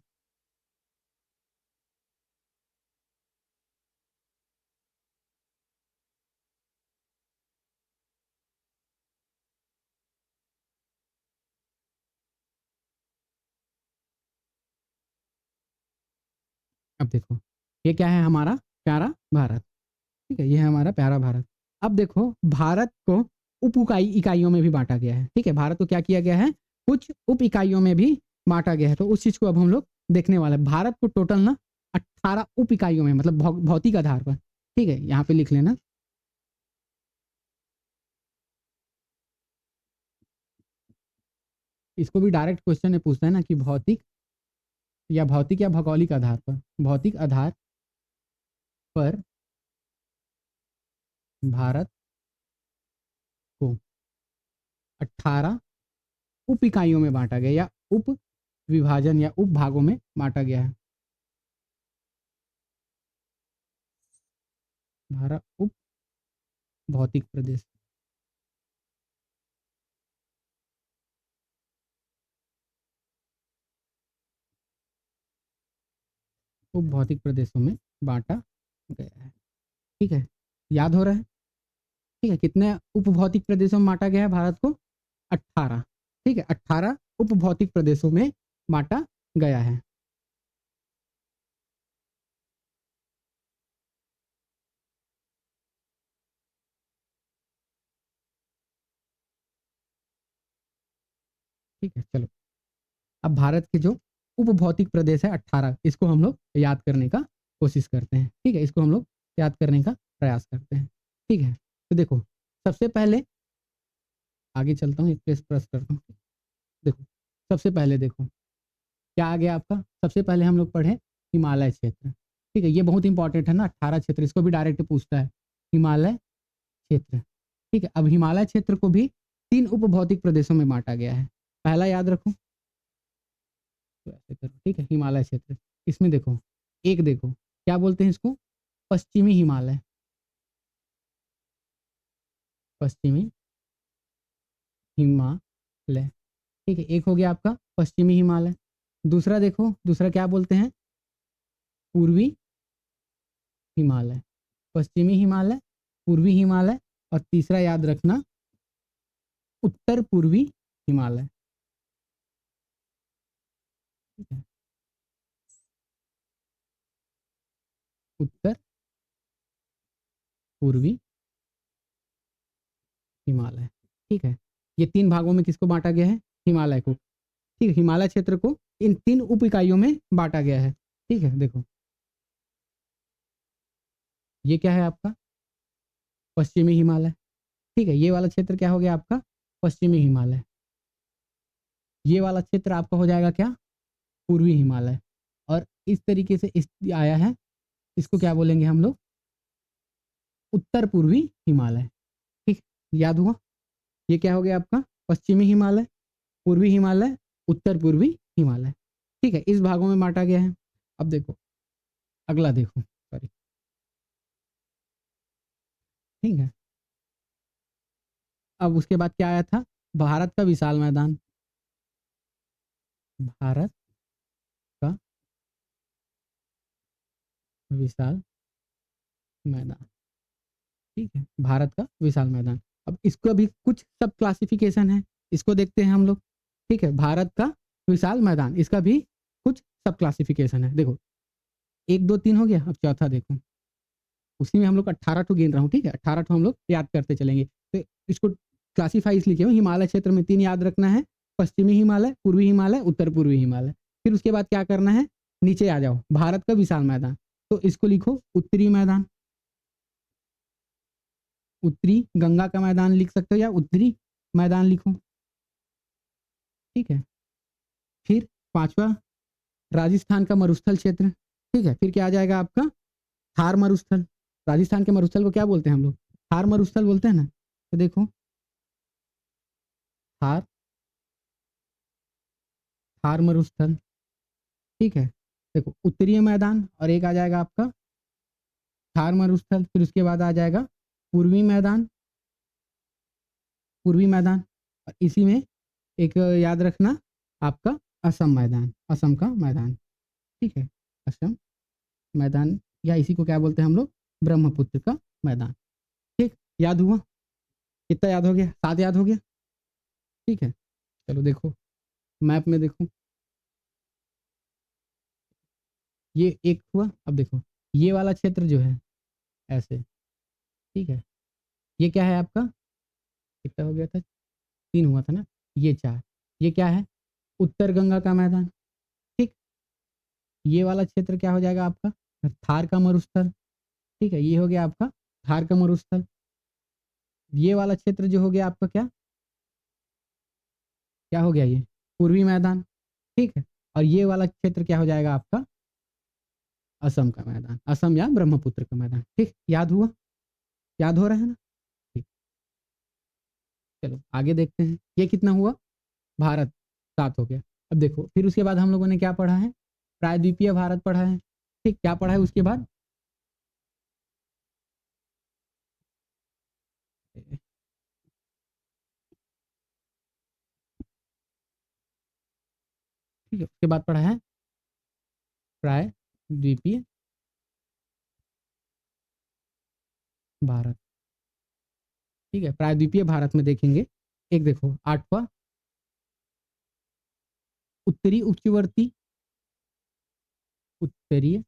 अब देखो ये क्या है हमारा प्यारा भारत। ठीक है, ये है हमारा प्यारा भारत। अब देखो भारत को उप इकाइयों में भी बांटा गया है। ठीक है, भारत को क्या किया गया है, कुछ उप इकाइयों में भी बांटा गया है। तो उस चीज को अब हम लोग देखने वाले हैं। भारत को टोटल ना 18 उप इकाइयों में, मतलब भौतिक आधार पर। ठीक है, यहाँ पे लिख लेना। इसको भी डायरेक्ट क्वेश्चन में पूछता है ना कि भौतिक या भौगोलिक आधार पर, भौतिक आधार पर भारत को 18 उप इकाइयों में बांटा गया, या उप विभाजन या उप भागों में बांटा गया है। भारत उप भौतिक प्रदेश, उप भौतिक प्रदेशों में बांटा गया है। ठीक है, याद हो रहा है। ठीक है, कितने उप भौतिक प्रदेशों में बांटा गया है भारत को, 18। ठीक है, 18 उप भौतिक प्रदेशों में बांटा गया है। ठीक है, चलो अब भारत के जो उप भौतिक प्रदेश है 18, इसको हम लोग याद करने का कोशिश करते हैं। ठीक है, इसको हम लोग याद करने का प्रयास करते हैं। ठीक है, तो देखो सबसे पहले आगे चलता हूँ, एक प्रेस प्रेस करता हूँ। देखो सबसे पहले देखो क्या आ गया आपका, सबसे पहले हम लोग पढ़े हिमालय क्षेत्र। ठीक है, ये बहुत इंपॉर्टेंट है ना, 18 क्षेत्र, इसको भी डायरेक्ट पूछता है, हिमालय क्षेत्र। ठीक है, अब हिमालय क्षेत्र को भी 3 उप भौतिक प्रदेशों में बांटा गया है। पहला याद रखो, तो ऐसे करो। ठीक है, हिमालय क्षेत्र, इसमें देखो एक, देखो क्या बोलते हैं इसको, पश्चिमी हिमालय, पश्चिमी हिमालय। ठीक है, एक हो गया आपका पश्चिमी हिमालय। दूसरा देखो, दूसरा क्या बोलते हैं, पूर्वी हिमालय, पश्चिमी हिमालय, पूर्वी हिमालय, और तीसरा याद रखना उत्तर पूर्वी हिमालय। ठीक है, उत्तर पूर्वी हिमालय। ठीक है, ये 3 भागों में किसको बांटा गया है, हिमालय को। ठीक है, हिमालय क्षेत्र को इन 3 उप इकाइयों में बांटा गया है। ठीक है, देखो ये क्या है आपका, पश्चिमी हिमालय। ठीक है, ये वाला क्षेत्र क्या हो गया आपका, पश्चिमी हिमालय। ये वाला क्षेत्र आपका हो जाएगा क्या, पूर्वी हिमालय। और इस तरीके से इस आया है, इसको क्या बोलेंगे हम लोग, उत्तर पूर्वी हिमालय। ठीक, याद हुआ, ये क्या हो गया आपका, पश्चिमी हिमालय, पूर्वी हिमालय, उत्तर पूर्वी हिमालय। ठीक है, इस भागों में बांटा गया है। अब देखो अगला, देखो सॉरी। ठीक है, अब उसके बाद क्या आया था, भारत का विशाल मैदान, भारत का विशाल मैदान। ठीक है, भारत का विशाल मैदान। अब इसको भी कुछ सब क्लासिफिकेशन है, इसको देखते हैं हम लोग। ठीक है, भारत का विशाल मैदान, इसका भी कुछ सब क्लासिफिकेशन है। देखो 1 2 3 हो गया, अब चौथा देखो, उसी में हम लोग 18 टू गिन रहा हूँ। ठीक है, 18 टू हम लोग याद करते चलेंगे। तो इसको क्लासीफाई इसलिए किया, हिमालय क्षेत्र में 3 याद रखना है, पश्चिमी हिमालय, पूर्वी हिमालय, उत्तर पूर्वी हिमालय। फिर उसके बाद क्या करना है, नीचे आ जाओ, भारत का विशाल मैदान, तो इसको लिखो उत्तरी मैदान, उत्तरी गंगा का मैदान लिख सकते हो, या उत्तरी मैदान लिखो। ठीक है, फिर पांचवा राजस्थान का मरुस्थल क्षेत्र। ठीक है, फिर क्या आ जाएगा आपका, थार मरुस्थल। राजस्थान के मरुस्थल को क्या बोलते हैं हम लोग, थार मरुस्थल बोलते हैं ना। तो देखो थार, थार मरुस्थल। ठीक है, देखो उत्तरीय मैदान, और एक आ जाएगा आपका थार मरुस्थल। फिर उसके बाद आ जाएगा पूर्वी मैदान, पूर्वी मैदान, और इसी में एक याद रखना आपका असम मैदान, असम का मैदान। ठीक है, असम मैदान, या इसी को क्या बोलते हैं हम लोग, ब्रह्मपुत्र का मैदान। ठीक, याद हुआ, कितना याद हो गया, 7 याद हो गया। ठीक है, चलो देखो मैप में देखो, ये एक हुआ। अब देखो ये वाला क्षेत्र जो है ऐसे, ठीक है, ये क्या है आपका, कितना हो गया था, 3 हुआ था ना, ये 4, ये क्या है, उत्तर गंगा का मैदान। ठीक, ये वाला क्षेत्र क्या हो जाएगा आपका, थार का मरुस्थल। ठीक है, ये हो गया आपका थार का मरुस्थल। ये वाला क्षेत्र जो हो गया आपका क्या, क्या हो गया, ये पूर्वी मैदान। ठीक है, और ये वाला क्षेत्र क्या हो जाएगा आपका, असम का मैदान, असम या ब्रह्मपुत्र का मैदान। ठीक, याद हुआ, याद हो रहा है ना। ठीक, चलो आगे देखते हैं, ये कितना हुआ, भारत 7 हो गया। अब देखो फिर उसके बाद हम लोगों ने क्या पढ़ा है, प्रायद्वीपीय भारत पढ़ा है। ठीक, क्या पढ़ा है उसके बाद, ठीक है, उसके बाद पढ़ा है प्रायद्वीपीय भारत। ठीक है, प्रायद्वीपीय भारत में देखेंगे, एक देखो 8वां, उत्तरी उपवर्ती, उत्तरीय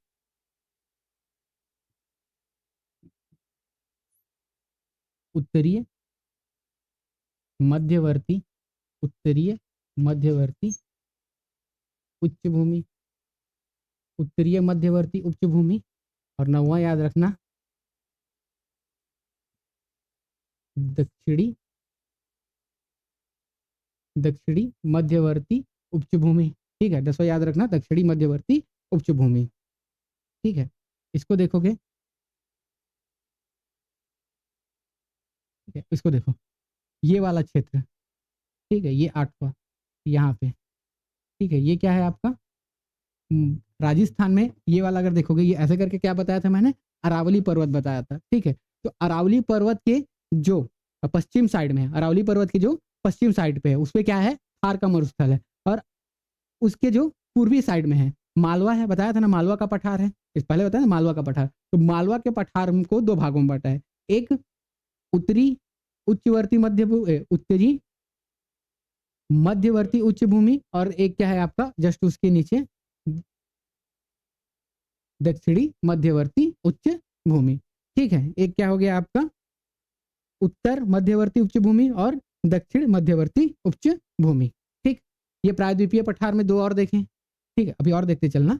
उत्तरीय मध्यवर्ती, उत्तरीय मध्यवर्ती उच्च भूमि, उत्तरीय मध्यवर्ती उच्च भूमि। और 9वां याद रखना, दक्षिणी दक्षिणी मध्यवर्ती उच्च भूमि। ठीक है, 10वां याद रखना, दक्षिणी मध्यवर्ती उच्च भूमि। ठीक है, इसको देखोगे, ठीक है, इसको देखो, ये वाला क्षेत्र, ठीक है, ये 8वां यहाँ पे। ठीक है, ये क्या है आपका, राजस्थान में ये वाला अगर देखोगे, ये ऐसे करके क्या बताया था मैंने, अरावली पर्वत बताया था। ठीक है, तो अरावली पर्वत के जो पश्चिम साइड में है, अरावली पर्वत की जो पश्चिम साइड पे है, उस पे क्या है, थार का मरुस्थल है। और उसके जो पूर्वी साइड में है, मालवा है, बताया था ना, मालवा का पठार है, इस पहले बताया ना मालवा का पठार। तो मालवा के पठार को 2 भागों में बांटा है, एक उत्तरी उच्चवर्ती उत्तरी मध्यवर्ती उच्च भूमि, और एक क्या है आपका जस्ट उसके नीचे दक्षिणी मध्यवर्ती उच्च भूमि। ठीक है, एक क्या हो गया आपका उत्तर मध्यवर्ती उच्च भूमि और दक्षिण मध्यवर्ती उच्च भूमि। ठीक, ये प्रायद्वीपीय पठार में 2 और देखें। ठीक है, अभी और देखते चलना,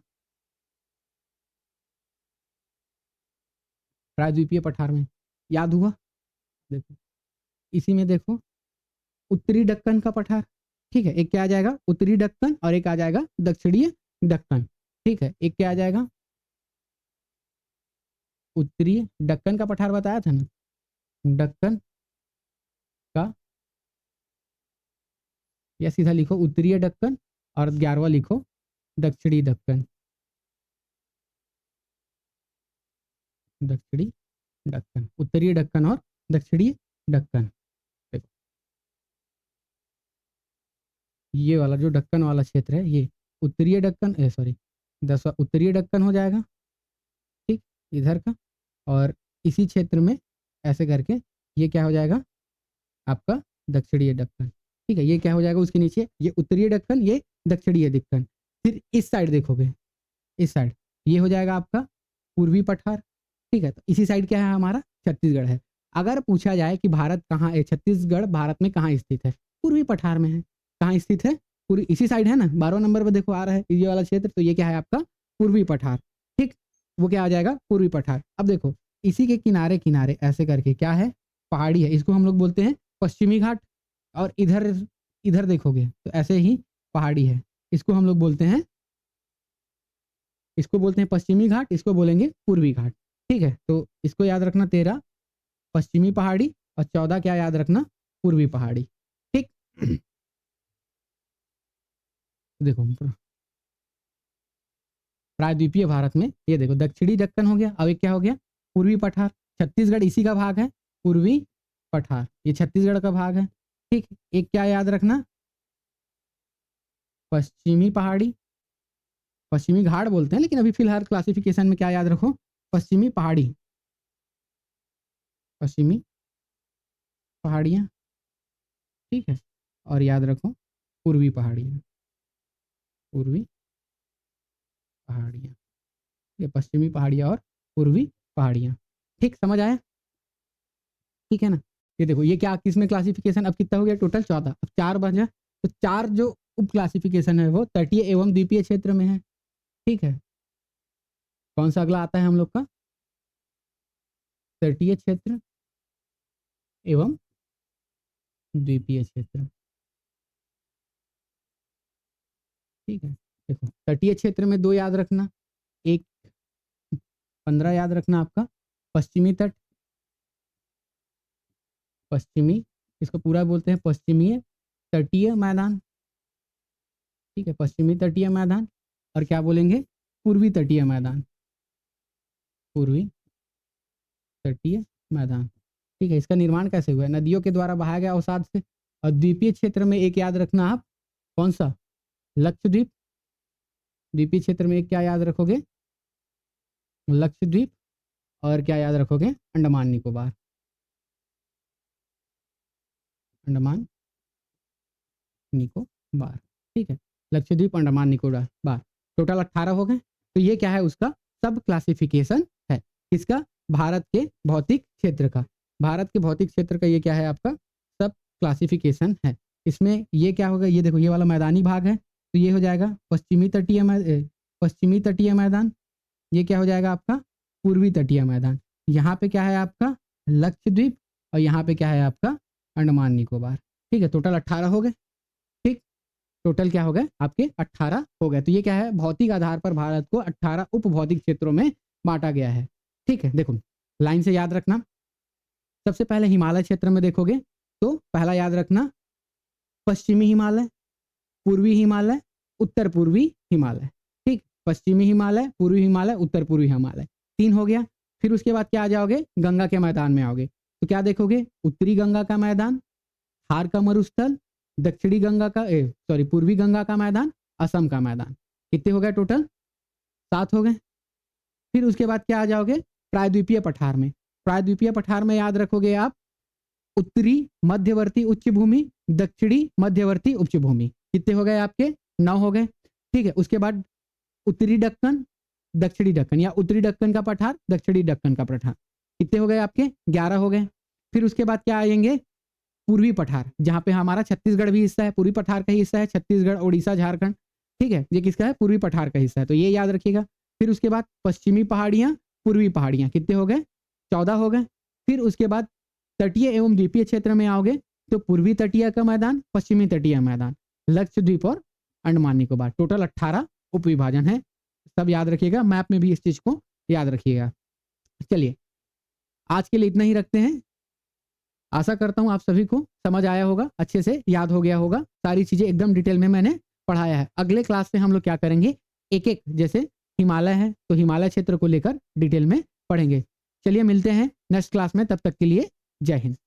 प्रायद्वीपीय पठार में याद हुआ, देखो इसी में देखो, उत्तरी दक्कन का पठार। ठीक है, एक क्या आ जाएगा उत्तरी दक्कन और एक आ जाएगा दक्षिणी दक्कन। ठीक है, एक क्या आ जाएगा उत्तरी दक्कन का पठार बताया था ना, दक्कन का, या सीधा लिखो उत्तरीय दक्कन, और 11वां लिखो दक्षिणी दक्कन, दक्षिणी दक्कन, उत्तरीय दक्कन और दक्षिणी दक्कन। देखो ये वाला जो दक्कन वाला क्षेत्र है, ये उत्तरीय दक्कन, सॉरी 10वां उत्तरीय दक्कन हो जाएगा। ठीक, इधर का, और इसी क्षेत्र में ऐसे करके ये क्या हो जाएगा आपका दक्षिणीय दक्कन। ठीक है, ये क्या हो जाएगा उसके नीचे, ये उत्तरीय दक्कन, ये दक्षिणीय दक्कन। फिर इस साइड देखोगे, इस साइड ये हो जाएगा आपका पूर्वी पठार। ठीक है, तो इसी साइड क्या है हमारा, छत्तीसगढ़ है। अगर पूछा जाए कि भारत कहाँ है, छत्तीसगढ़ भारत में कहाँ स्थित है, पूर्वी पठार में है। कहाँ स्थित है, पूरी इसी साइड है ना, 12 नंबर पर देखो आ रहा है ये वाला क्षेत्र, तो ये क्या है आपका पूर्वी पठार। ठीक, वो क्या आ जाएगा पूर्वी पठार। अब देखो इसी के किनारे किनारे ऐसे करके क्या है, पहाड़ी है, इसको हम लोग बोलते हैं पश्चिमी घाट। और इधर इधर देखोगे तो ऐसे ही पहाड़ी है, इसको हम लोग बोलते हैं, इसको बोलते हैं पश्चिमी घाट, इसको बोलेंगे पूर्वी घाट। ठीक है, तो इसको याद रखना, 13 पश्चिमी पहाड़ी और 14 क्या याद रखना, पूर्वी पहाड़ी। ठीक, देखो प्रायद्वीपीय भारत में ये देखो दक्षिणी दक्कन हो गया, अब एक क्या हो गया पूर्वी पठार, छत्तीसगढ़ इसी का भाग है, पूर्वी पठार ये छत्तीसगढ़ का भाग है। ठीक, एक क्या याद रखना, पश्चिमी पहाड़ी, पश्चिमी घाट बोलते हैं लेकिन अभी फिलहाल क्लासिफिकेशन में क्या याद रखो, पश्चिमी पहाड़ी, पश्चिमी पहाड़ियाँ। ठीक है, और याद रखो पूर्वी पहाड़ियाँ, पूर्वी पहाड़ियाँ, ये पश्चिमी पहाड़ियाँ और पूर्वी पहाड़ियाँ। ठीक, समझ आया? ठीक है ना? ये देखो ये क्या किसमें क्लासिफिकेशन अब कितना हो गया टोटल 14, अब 4 बचा, तो 4 जो उप क्लासिफिकेशन है वो तटीय एवं द्वीपीय क्षेत्र में है। ठीक है, कौन सा अगला आता है हम लोग का? तटीय क्षेत्र एवं द्वीपीय क्षेत्र। ठीक है, देखो तटीय क्षेत्र में 2 याद रखना, एक 15 याद रखना आपका पश्चिमी तट, पश्चिमी, इसको पूरा बोलते हैं पश्चिमीय तटीय मैदान। ठीक है, पश्चिमी तटीय मैदान, और क्या बोलेंगे? पूर्वी तटीय मैदान, पूर्वी तटीय मैदान। ठीक है, इसका निर्माण कैसे हुआ है? नदियों के द्वारा बहाया गया अवसाद से। और द्वीपीय क्षेत्र में एक याद रखना आप, कौन सा? लक्षद्वीप। द्वीपीय क्षेत्र में एक क्या याद रखोगे? लक्षद्वीप। और क्या याद रखोगे? अंडमान निकोबार, अंडमान निकोबार। ठीक है, लक्षद्वीप, अंडमान निकोबार, टोटल 18 हो गए। तो ये क्या है? उसका सब क्लासिफिकेशन है। किसका? भारत के भौतिक क्षेत्र का। भारत के भौतिक क्षेत्र का ये क्या है? आपका सब क्लासिफिकेशन है। इसमें ये क्या होगा? ये देखो ये वाला मैदानी भाग है, तो ये हो जाएगा पश्चिमी तटीय मैदान। ये क्या हो जाएगा आपका? पूर्वी तटीय मैदान। यहाँ पे क्या है आपका? लक्षद्वीप, और यहाँ पे क्या है आपका? अंडमान निकोबार। ठीक है, टोटल 18 हो गए। ठीक, टोटल क्या हो गए आपके? 18 हो गए। तो ये क्या है? भौतिक आधार पर भारत को 18 उप भौतिक क्षेत्रों में बांटा गया है। ठीक है, देखो लाइन से याद रखना। सबसे पहले हिमालय क्षेत्र में देखोगे तो पहला याद रखना पश्चिमी हिमालय, पूर्वी हिमालय, उत्तर पूर्वी हिमालय। ठीक, पश्चिमी हिमालय, पूर्वी हिमालय, उत्तर पूर्वी हिमालय, 3 हो गया। फिर उसके बाद क्या आ जाओगे? गंगा के मैदान में आओगे, तो क्या देखोगे? उत्तरी गंगा का मैदान, थार का मरुस्थल, दक्षिणी गंगा का पूर्वी गंगा का मैदान, असम का मैदान। कितने हो गए टोटल? 7 हो गए। फिर उसके बाद क्या आ जाओगे? प्रायद्वीपीय पठार में। प्रायद्वीपीय पठार में याद रखोगे आप उत्तरी मध्यवर्ती उच्च भूमि, दक्षिणी मध्यवर्ती उच्च भूमि। कितने हो गए आपके? 9 हो गए। ठीक है, उसके बाद उत्तरी दक्कन, दक्षिणी दक्कन, या उत्तरी दक्कन का पठार, दक्षिणी दक्कन का पठार। कितने हो गए आपके? 11 हो गए। फिर उसके बाद क्या आएंगे? पूर्वी पठार, जहाँ पे हमारा छत्तीसगढ़ भी हिस्सा है, पूर्वी पठार का ही हिस्सा है, छत्तीसगढ़, उड़ीसा, झारखंड। ठीक है, ये किसका है? पूर्वी पठार का हिस्सा है, तो ये याद रखिएगा। फिर उसके बाद पश्चिमी पहाड़ियाँ, पूर्वी पहाड़ियाँ। कितने हो गए? 14 हो गए। फिर उसके बाद तटीय एवं द्वीपीय क्षेत्र में आओगे तो पूर्वी तटीय का मैदान, पश्चिमी तटीय मैदान, लक्षद्वीप और अंडमान निकोबार। टोटल 18 उप विभाजन है। सब याद रखिएगा, मैप में भी इस चीज को याद रखिएगा। चलिए आज के लिए इतना ही रखते हैं। आशा करता हूं आप सभी को समझ आया होगा, अच्छे से याद हो गया होगा, सारी चीजें एकदम डिटेल में मैंने पढ़ाया है। अगले क्लास से हम लोग क्या करेंगे? एक एक, जैसे हिमालय है तो हिमालय क्षेत्र को लेकर डिटेल में पढ़ेंगे। चलिए मिलते हैं नेक्स्ट क्लास में, तब तक के लिए जय हिंद।